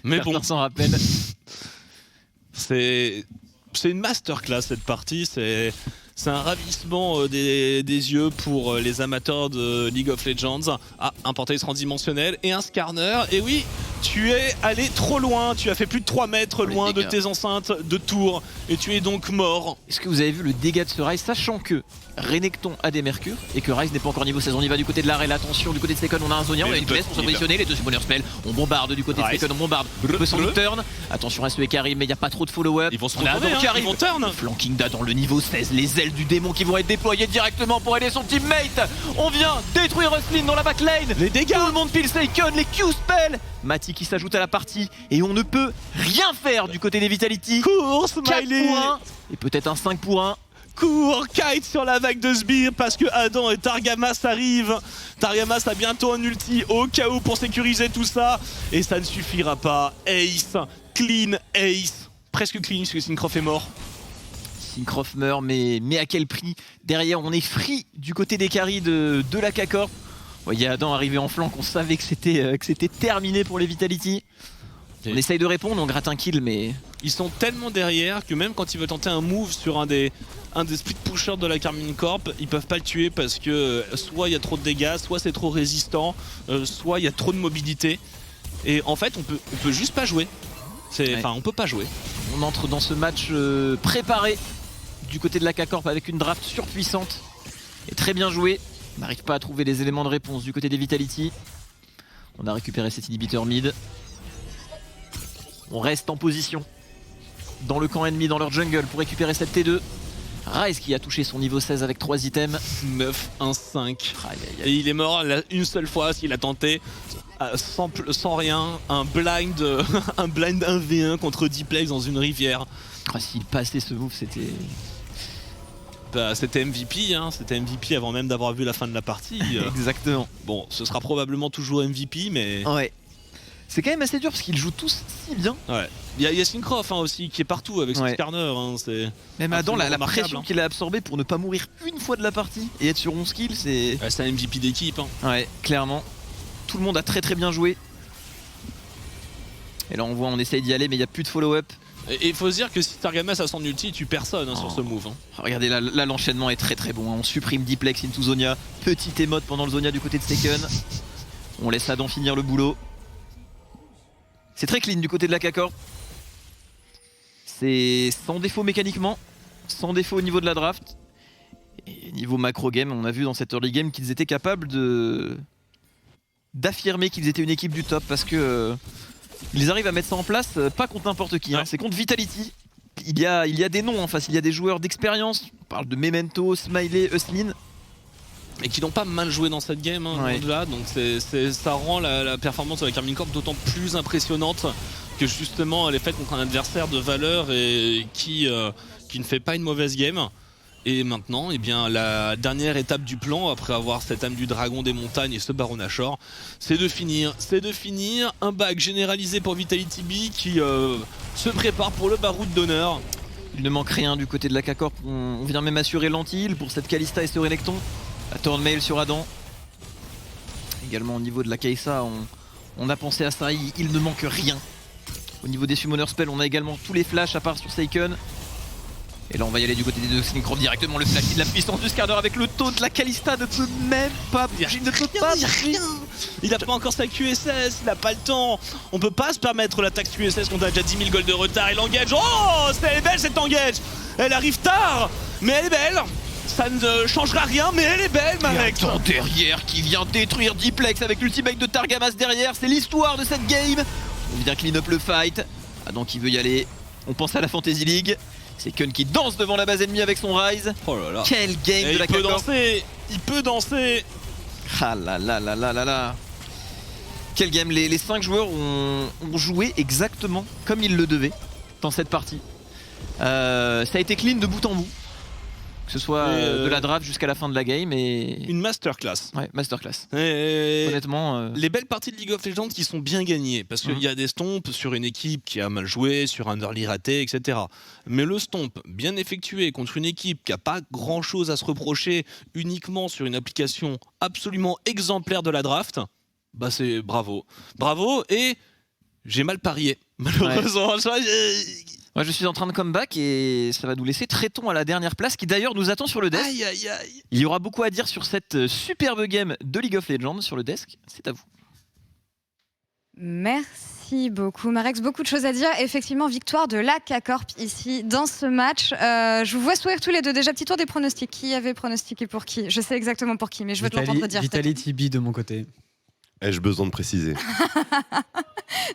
Mais certains s'en rappellent. C'est une masterclass cette partie. C'est un ravissement des yeux pour les amateurs de League of Legends. Ah, un portail transdimensionnel et un Skarner. Et oui, tu es allé trop loin. Tu as fait plus de 3 mètres loin de tes enceintes de tour. Et tu es donc mort. Est-ce que vous avez vu le dégât de ce Ryze, sachant que Renekton a des mercures et que Ryze n'est pas encore niveau 16? On y va du côté de l'arrêt, attention, du côté de Second on a un Zonia, on a une place pour se positionner, les deux summoners spell, on bombarde du côté de Second, on bombarde, on peut sans doute turn, attention à ceux qui arrivent mais il n'y a pas trop de follow-up. Ils vont se retourner, ils vont turn. Flanking dans le niveau 16, les ailes du démon qui vont être déployées directement pour aider son teammate. On vient détruire Rustlin dans la backline, les dégâts, tout le monde pile Second, les Q-spell. Mati qui s'ajoute à la partie et on ne peut rien faire du côté des Vitality. Cours Smiley 4 pour 1 et peut-être un 5 pour 1. Cours Kite sur la vague de sbires parce que Adam et Targamas arrivent. Targamas a bientôt un ulti au cas où pour sécuriser tout ça. Et ça ne suffira pas. Ace, clean ace. Presque clean parce que Syncroft est mort. Syncroft meurt, mais à quel prix? Derrière, on est free du côté des carries de la K-Corp. Il y a Adam arrivé en flanc, on savait que c'était terminé pour les Vitality. On essaye de répondre, on gratte un kill, mais... Ils sont tellement derrière que même quand ils veulent tenter un move sur un des split pushers de la Karmine Corp, ils peuvent pas le tuer parce que soit il y a trop de dégâts, soit c'est trop résistant, soit il y a trop de mobilité. Et en fait, on peut juste pas jouer. Enfin, on peut pas jouer. On entre dans ce match préparé du côté de la K-Corp avec une draft surpuissante et très bien jouée. On n'arrive pas à trouver les éléments de réponse du côté des Vitality. On a récupéré cet inhibiteur mid. On reste en position dans le camp ennemi, dans leur jungle pour récupérer cette T2. Ryze qui a touché son niveau 16 avec 3 items. 9-1-5. Et il est mort une seule fois s'il a tenté sans rien. Un blind 1v1 contre Dplex dans une rivière. S'il passait ce move, c'était... C'était MVP, hein. C'était MVP avant même d'avoir vu la fin de la partie. Exactement. Bon, ce sera probablement toujours MVP, mais... Ouais. C'est quand même assez dur parce qu'ils jouent tous si bien. Ouais. Il y a Syncroft aussi qui est partout avec son scanner. Hein. Même Adam, la pression qu'il a absorbée pour ne pas mourir une fois de la partie et être sur 11 kills, c'est... Ouais, c'est un MVP d'équipe. Hein. Ouais, clairement. Tout le monde a très bien joué. Et là on voit, on essaye d'y aller mais il n'y a plus de follow-up. Et il faut se dire que si Targamas a son ulti, il tue personne sur ce move. Hein. Regardez là, l'enchaînement est très bon. On supprime Dplex into Zonia. Petite émote pendant le Zonia du côté de Seken. On laisse Adam finir le boulot. C'est très clean du côté de la K-Corp. C'est sans défaut mécaniquement, sans défaut au niveau de la draft. Et niveau macro game, on a vu dans cette early game qu'ils étaient capables d'affirmer qu'ils étaient une équipe du top parce que ils arrivent à mettre ça en place, pas contre n'importe qui, hein, c'est contre Vitality. Il y a des noms en face, il y a des joueurs d'expérience. On parle de Memento, Smiley, Usmin. Et qui n'ont pas mal joué dans cette game, hein, là, donc ça rend la performance de la Karmine Corp d'autant plus impressionnante que justement elle est faite contre un adversaire de valeur et qui ne fait pas une mauvaise game. Et maintenant, eh bien, la dernière étape du plan, après avoir cette âme du dragon des montagnes et ce Baron Nashor, c'est de finir un back généralisé pour Vitality B qui se prépare pour le Baroud d'honneur. Il ne manque rien du côté de la K-Corp, on vient même assurer l'anti-heal pour cette Kalista et ce Renekton. La turn mail sur Adam. Également au niveau de la Kai'Sa, on a pensé à ça, il ne manque rien. Au niveau des summoner spells, on a également tous les flashs à part sur Seiken. Et là on va y aller du côté des deux Syncroft directement, le flash de la puissance du Skarner avec le taunt. La Kalista ne peut même pas bouger, ne peut pas rien. Il a pas encore sa QSS, il a pas le temps. On peut pas se permettre l'attaque QSS quand on a déjà 10 000 gold de retard. Et l'engage, oh, elle est belle cette engage. Elle arrive tard, mais elle est belle. Ça ne changera rien, mais elle est belle, ma mec. Adam derrière qui vient détruire Dplex avec l'ultimate de Targamas derrière. C'est l'histoire de cette game. On vient clean up le fight. Adam qui veut y aller. On pense à la Fantasy League. C'est Kun qui danse devant la base ennemie avec son Ryze. Oh là là. Quel game de la K-Corp. Il peut danser. Ah là là là là là là. Quel game. Les 5 joueurs ont joué exactement comme ils le devaient dans cette partie. Ça a été clean de bout en bout. Que ce soit de la draft jusqu'à la fin de la game et... Une masterclass. Ouais, masterclass. Honnêtement... Les belles parties de League of Legends qui sont bien gagnées. Parce qu'il y a des stomps sur une équipe qui a mal joué, sur un early raté, etc. Mais le stomp bien effectué contre une équipe qui n'a pas grand chose à se reprocher uniquement sur une application absolument exemplaire de la draft, bah c'est bravo. Bravo, et j'ai mal parié. Malheureusement. Ouais. Moi je suis en train de comeback et ça va nous laisser Tréton à la dernière place qui d'ailleurs nous attend sur le desk. Aïe aïe aïe. Il y aura beaucoup à dire sur cette superbe game de League of Legends sur le desk. C'est à vous. Merci beaucoup Marex, beaucoup de choses à dire. Effectivement, victoire de la K-Corp ici dans ce match. Je vous vois sourire tous les deux. Déjà, petit tour des pronostics. Qui avait pronostiqué pour qui? Je sais exactement pour qui, mais je veux te l'entendre dire. Vitality B de mon côté. Ai-je besoin de préciser?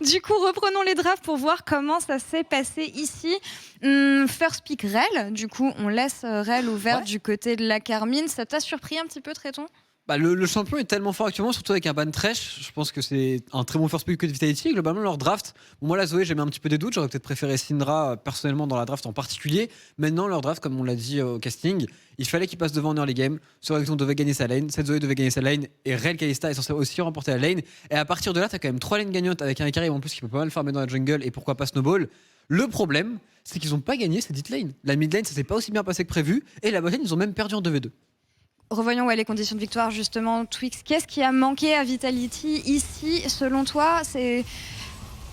Du coup, reprenons les drafts pour voir comment ça s'est passé ici. First pick Rel, du coup, on laisse Rel ouvert du côté de la Carmine. Ça t'a surpris un petit peu, Tréton? Le champion est tellement fort actuellement, surtout avec un ban Thresh. Je pense que c'est un très bon first pick que de Vitality. Globalement, leur draft, moi la Zoé, j'ai mis un petit peu des doutes. J'aurais peut-être préféré Syndra personnellement dans la draft en particulier. Maintenant, leur draft, comme on l'a dit au casting, il fallait qu'ils passent devant en early game. Ce Renekton devait gagner sa lane, cette Zoé devait gagner sa lane, et Rel Kalista est censé aussi remporter la lane. Et à partir de là, t'as quand même 3 lanes gagnantes avec un Ikari en plus qui peut pas mal farmer dans la jungle, et pourquoi pas Snowball. Le problème, c'est qu'ils n'ont pas gagné cette lane. La mid lane, ça s'est pas aussi bien passé que prévu. Et la bot lane, ils ont même perdu en 2v2. Revoyons les conditions de victoire, justement. Twix, qu'est-ce qui a manqué à Vitality ici, selon toi?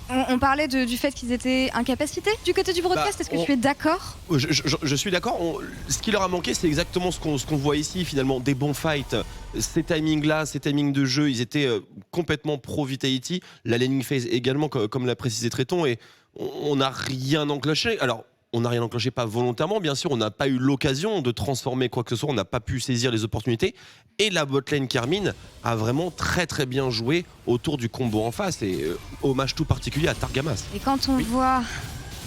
On parlait du fait qu'ils étaient incapacités du côté du broadcast. Est-ce que tu es d'accord? Je suis d'accord. Ce qui leur a manqué, c'est exactement ce qu'on voit ici, finalement. Des bons fights. Ces timings-là, ces timings de jeu, ils étaient complètement pro-Vitality. La laning phase également, comme l'a précisé Tréton. Et on n'a rien enclenché. Alors, on n'a rien enclenché, pas volontairement, bien sûr. On n'a pas eu l'occasion de transformer quoi que ce soit. On n'a pas pu saisir les opportunités. Et la botlane Carmine a vraiment très très bien joué autour du combo en face. Et hommage tout particulier à Targamas. Et quand on voit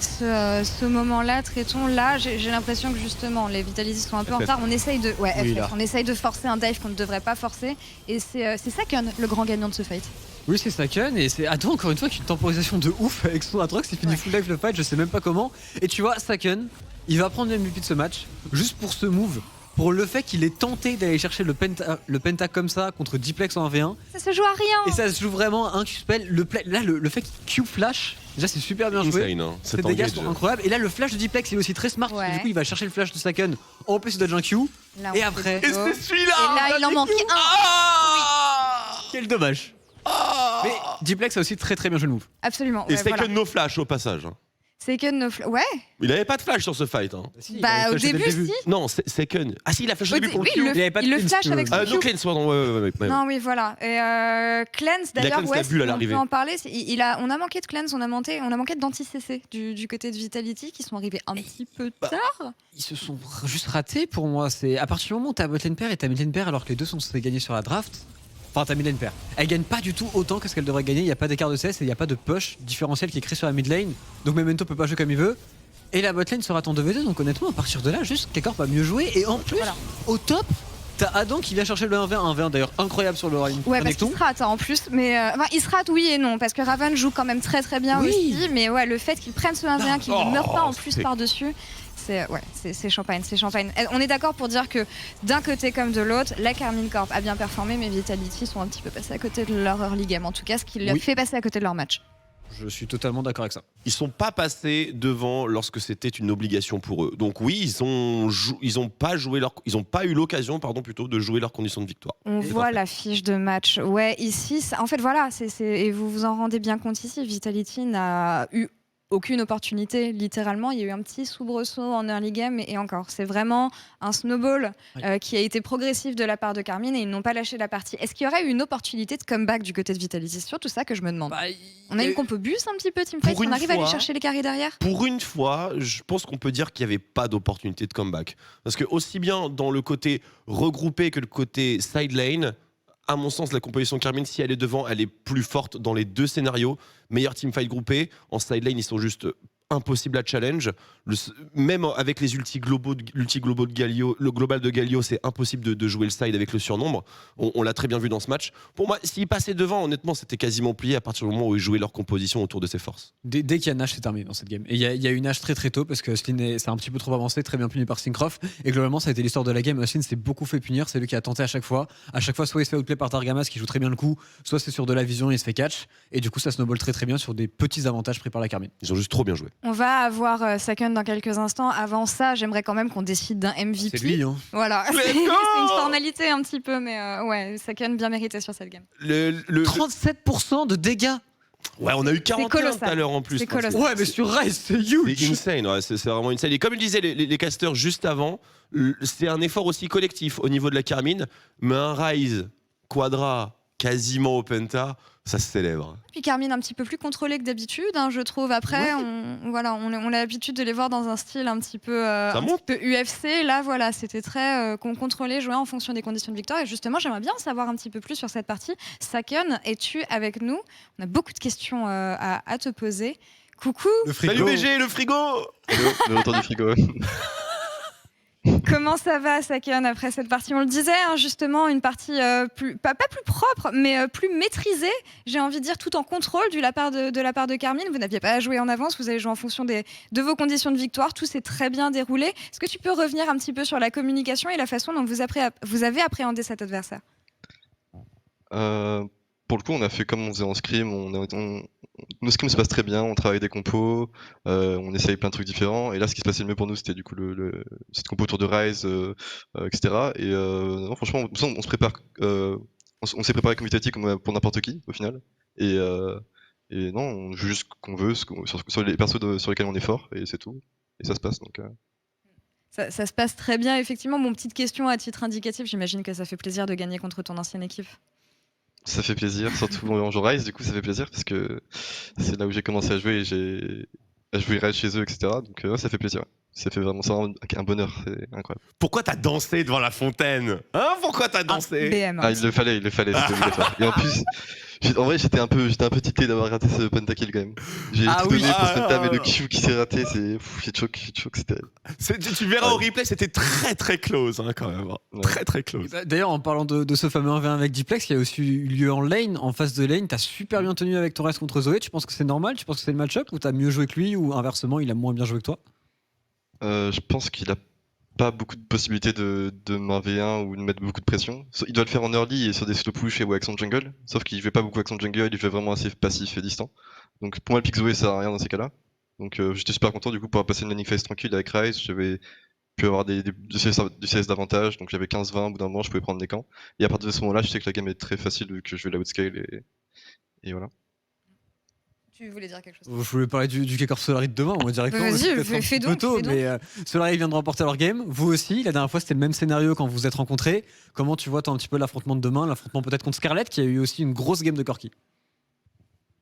ce moment-là, Tréton, là, j'ai l'impression que justement, les Vitalities sont un peu en retard. On essaye de forcer un dive qu'on ne devrait pas forcer. Et c'est Saken, le grand gagnant de ce fight. Oui, c'est Saken, et c'est Ado, encore une fois, qui a une temporisation de ouf avec son Atrox. Il finit full life le fight, je sais même pas comment. Et tu vois, Saken, il va prendre le MVP de ce match, juste pour ce move, pour le fait qu'il ait tenté d'aller chercher le penta comme ça contre Diplex en 1v1. Ça se joue à rien. Et ça se joue vraiment à un Q-spell. Là, le fait qu'il Q-flash, déjà c'est super bien joué. Insane, hein. Ces dégâts sont incroyables. Et là, le flash de Diplex, il est aussi très smart. Parce que du coup, il va chercher le flash de Saken. En plus, il dodge un Q. Là, et après. Et c'est celui-là. Et là, il en manque un. Quel dommage. Mais Diplex a aussi très très bien joué le move. Absolument. Et Ouais, c'était voilà. que nos flashs au passage. hein. Saken, ouais. Il avait pas de flash sur ce fight. hein. Bah, au début, si. Non, Second. Ah si, il a flash au début pour le Oui, Q. il avait pas de le cleanse, flash tu avec veux. son No Q. cleanse, pardon. Ouais. Non, oui, voilà. Et cleanse, Il a d'ailleurs, cleanse la bulle à on l'arrivée. peut en parler. On a manqué de cleanse, on a manqué d'anti-CC du côté de Vitality qui sont arrivés un petit peu tard. Ils se sont juste ratés pour moi. C'est à partir du moment où t'as botlane pair et t'as midlane pair alors que les deux sont censés gagner sur la draft. Enfin, t'as midlane pair. Elle gagne pas du tout autant que ce qu'elle devrait gagner. Il n'y a pas d'écart de CS et il n'y a pas de push différentiel qui est créé sur la midlane. Donc Memento peut pas jouer comme il veut. Et la botlane sera en 2v2. Donc honnêtement, à partir de là, juste Kekor va mieux jouer. Et en plus, au top, t'as Adam qui vient chercher le 1v1. 1v1 d'ailleurs incroyable sur le Rally. Ouais, parce qu'il se rate en plus. Mais il se rate, oui et non. Parce que Raven joue quand même très très bien aussi. Mais ouais, le fait qu'il prenne ce 1v1, qu'il ne meure pas en plus par-dessus. C'est champagne, c'est champagne. On est d'accord pour dire que d'un côté comme de l'autre, la Carmine Corp a bien performé, mais Vitality sont un petit peu passés à côté de leur early game, en tout cas ce qui l'a fait passer à côté de leur match. Je suis totalement d'accord avec ça. Ils sont pas passés devant lorsque c'était une obligation pour eux. Donc oui, ils ont pas eu l'occasion, plutôt, de jouer leurs conditions de victoire. On voit la fiche de match. Ouais, ici, en fait voilà, et vous vous en rendez bien compte ici, Vitality n'a eu aucune opportunité, littéralement. Il y a eu un petit soubresaut en early game et encore. C'est vraiment un snowball qui a été progressif de la part de Carmine et ils n'ont pas lâché la partie. Est-ce qu'il y aurait eu une opportunité de comeback du côté de Vitality? C'est surtout ça que je me demande. On a une compo bus un petit peu, teamfight, on arrive à aller chercher les carrés derrière. Pour une fois, je pense qu'on peut dire qu'il n'y avait pas d'opportunité de comeback. Parce que aussi bien dans le côté regroupé que le côté side lane, à mon sens, la composition Carmine, si elle est devant, elle est plus forte dans les deux scénarios. Meilleur teamfight groupé. En side lane, ils sont juste impossibles à challenge. Même avec les ulti globaux de Galio, le global de Galio, c'est impossible de jouer le side avec le surnombre. On l'a très bien vu dans ce match. Pour moi, s'ils passaient devant, honnêtement, c'était quasiment plié à partir du moment où ils jouaient leur composition autour de ses forces. Dès qu'il y a Nash, c'est terminé dans cette game. Et il y a eu Nash très très tôt parce que Slin c'est un petit peu trop avancé, très bien puni par Syncroft. Et globalement, ça a été l'histoire de la game. Slin s'est beaucoup fait punir. C'est lui qui a tenté à chaque fois. À chaque fois, soit il se fait outplay par Targamas qui joue très bien le coup, soit c'est sur de la vision et il se fait catch. Et du coup, ça snowball très très bien sur des petits avantages pris par la Carmine. Ils ont juste trop bien joué. On va avoir Saken dans quelques instants. Avant ça, j'aimerais quand même qu'on décide d'un MVP. C'est lui, hein. Voilà, c'est une formalité un petit peu, mais ouais, Saken bien mérité sur cette game. 37% de dégâts. Ouais, on a eu 41 tout à l'heure en plus. C'est colossal. Ouais, mais sur Rise, c'est huge. C'est insane, ouais, c'est vraiment insane. Et comme le disaient les casters juste avant, c'est un effort aussi collectif au niveau de la Carmine, mais un Rise, Quadra, quasiment au Penta, ça se célèbre. Puis Carmine un petit peu plus contrôlé que d'habitude, hein, je trouve. Après, on a l'habitude de les voir dans un style un petit peu, UFC. Là, voilà, c'était très contrôlé, joué en fonction des conditions de victoire. Et justement, j'aimerais bien en savoir un petit peu plus sur cette partie. Saken, es-tu avec nous? On a beaucoup de questions à te poser. Coucou. Salut BG, le frigo. Hello, le retour du frigo. Comment ça va, Saken, après cette partie? On le disait, hein, justement, une partie pas plus propre, mais plus maîtrisée, j'ai envie de dire, tout en contrôle de la part de Carmine. Vous n'aviez pas à jouer en avance, vous avez joué en fonction de vos conditions de victoire. Tout s'est très bien déroulé. Est-ce que tu peux revenir un petit peu sur la communication et la façon dont vous avez appréhendé cet adversaire? pour le coup, on a fait comme on faisait en scrim. Nos scrims se passent très bien, on travaille des compos, on essaye plein de trucs différents. Et là, ce qui se passait le mieux pour nous, c'était du coup cette compo autour de Rise, etc. Et non, franchement, on se prépare, on s'est préparé comme Vitati comme pour n'importe qui au final. Et non, on joue juste ce qu'on veut, sur les persos sur lesquels on est fort, et c'est tout. Et ça se passe donc. Ça se passe très bien, effectivement. Bon, petite question à titre indicatif, j'imagine que ça fait plaisir de gagner contre ton ancienne équipe. Ça fait plaisir, surtout en jouant Rise, du coup ça fait plaisir parce que c'est là où j'ai commencé à jouer et j'ai à jouer Rise chez eux, etc. Donc ouais, ça fait plaisir. Ça fait vraiment ça un bonheur, c'est incroyable. Pourquoi t'as dansé devant la fontaine? Hein? Pourquoi t'as dansé? BM. Ah, il le fallait, c'était obligatoire. Et en plus, en vrai, j'étais un peu tiqué d'avoir raté ce pentakill quand même. J'ai Ah tout oui. donné pour Ah, cette dame et le ah, Kishu qui s'est raté, c'est choc, c'était. Tu verras au replay, c'était très très close hein, quand même. Ouais. Très très close. D'ailleurs, en parlant de ce fameux 1v1 avec Diplex, qui a aussi eu lieu en lane, en face de lane, t'as super bien tenu avec ton reste contre Zoé. Tu penses que c'est normal? Tu penses que c'est le match-up ou t'as mieux joué que lui ou inversement, il a moins bien joué que toi? Je pense qu'il a pas beaucoup de possibilités de m'1v1 ou de mettre beaucoup de pression. Il doit le faire en early et sur des slow push ou avec son jungle, sauf qu'il fait pas beaucoup avec son jungle, il fait vraiment assez passif et distant. Donc pour moi le pick Zoé ça sert à rien dans ces cas-là. Donc j'étais super content du coup pour passer une landing phase tranquille avec Rise, j'avais pu avoir du CS d'avantage, donc j'avais 15-20, au bout d'un moment je pouvais prendre des camps. Et à partir de ce moment-là, je sais que la game est très facile vu que je vais la outscale et voilà. Tu voulais dire quelque chose? Je voulais parler du kick-off Solari de demain, moi directement. Vas-y, c'est peut-être un fais petit peu donc, tôt, fais donc. mais Solari vient de remporter leur game. Vous aussi, la dernière fois c'était le même scénario quand vous vous êtes rencontrés. Comment tu vois toi un petit peu l'affrontement de demain, l'affrontement peut-être contre Scarlett qui a eu aussi une grosse game de Corki?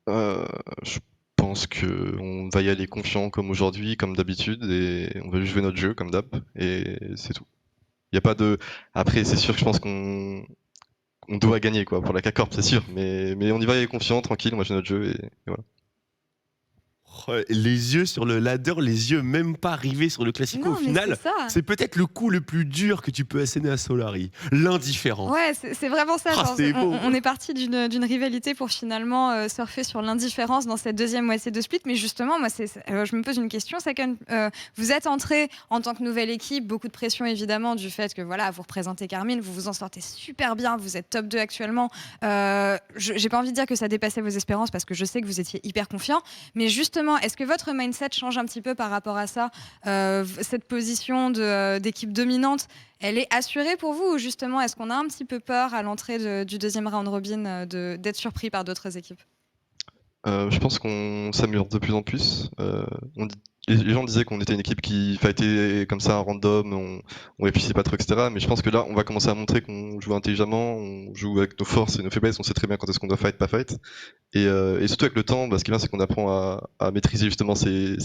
Je pense que on va y aller confiant comme aujourd'hui, comme d'habitude, et on va juste jouer notre jeu comme d'hab, et c'est tout. Il y a pas de. Après, c'est sûr que je pense qu'on doit gagner quoi pour la K-Corp, c'est sûr, mais on y va y aller confiant, tranquille, on va jouer notre jeu et voilà. Les yeux sur le ladder, les yeux même pas arrivés sur le classico Non, au mais final. c'est ça. C'est peut-être le coup le plus dur que tu peux asséner à Solari. L'indifférent. Ouais, c'est vraiment ça. Ah, genre, c'est beau. on est parti d'une rivalité pour finalement surfer sur l'indifférence dans cette deuxième moitié de split. Mais justement, moi, je me pose une question. Vous êtes entré en tant que nouvelle équipe, beaucoup de pression évidemment du fait que voilà, vous représentez Carmine, vous vous en sortez super bien, vous êtes top 2 actuellement. J'ai pas envie de dire que ça dépassait vos espérances parce que je sais que vous étiez hyper confiant. Mais justement, est-ce que votre mindset change un petit peu par rapport à ça? Cette position d'équipe dominante, elle est assurée pour vous ou justement est-ce qu'on a un petit peu peur à l'entrée du deuxième round robin d'être surpris par d'autres équipes? Je pense qu'on s'améliore de plus en plus. Les gens disaient qu'on était une équipe qui fightait comme ça, random, on réfléchissait pas trop, etc. Mais je pense que là, on va commencer à montrer qu'on joue intelligemment, on joue avec nos forces et nos faiblesses, on sait très bien quand est-ce qu'on doit fight, pas fight. Et surtout avec le temps, ce qui est bien, c'est qu'on apprend à maîtriser justement ces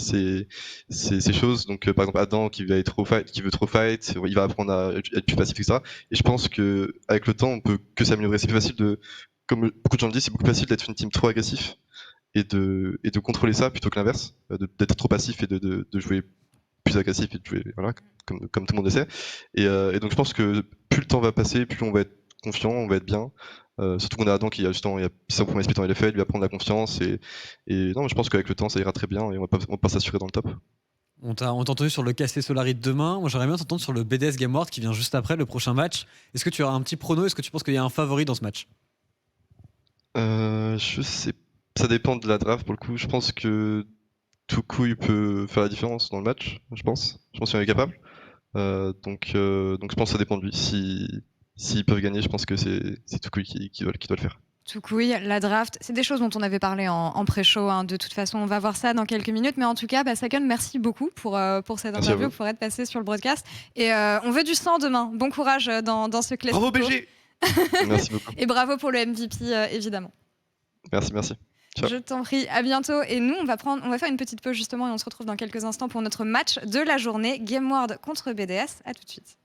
choses. Donc par exemple, Adam qui veut trop fight, il va apprendre à être plus passif, etc. Et je pense que avec le temps, on peut que s'améliorer. C'est plus facile comme beaucoup de gens le disent, c'est beaucoup plus facile d'être une team trop agressif et de contrôler ça plutôt que l'inverse, d'être trop passif et de jouer plus agressif et de jouer voilà, comme tout le monde essaie. Et donc je pense que plus le temps va passer, plus on va être confiant, on va être bien. Surtout qu'on a Adam qui a justement, il a son premier split en LFL, il va prendre la confiance et non, je pense qu'avec le temps ça ira très bien et on va pas s'assurer dans le top. On t'a entendu sur le KC Solari de demain. Moi, j'aimerais bien t'entendre sur le BDS Game World qui vient juste après le prochain match. Est-ce que tu auras un petit prono? Est-ce que tu penses qu'il y a un favori dans ce match? Je sais, ça dépend de la draft pour le coup. Je pense que Toucouille peut faire la différence dans le match. Je pense qu'il est capable. Donc je pense que ça dépend de lui. S'ils peuvent gagner, je pense que c'est Toucouille qui doit le faire. Toucouille, la draft, c'est des choses dont on avait parlé en pré-show. Hein. De toute façon, on va voir ça dans quelques minutes. Mais en tout cas, Sakon, merci beaucoup pour cette Merci interview, pour être passé sur le broadcast. Et on veut du sang demain. Bon courage dans ce classico. Bravo BG. Merci beaucoup. Et bravo pour le MVP, évidemment. Merci. Ciao. Je t'en prie, à bientôt. Et nous, on va faire une petite pause justement et on se retrouve dans quelques instants pour notre match de la journée, Game World contre BDS. À tout de suite.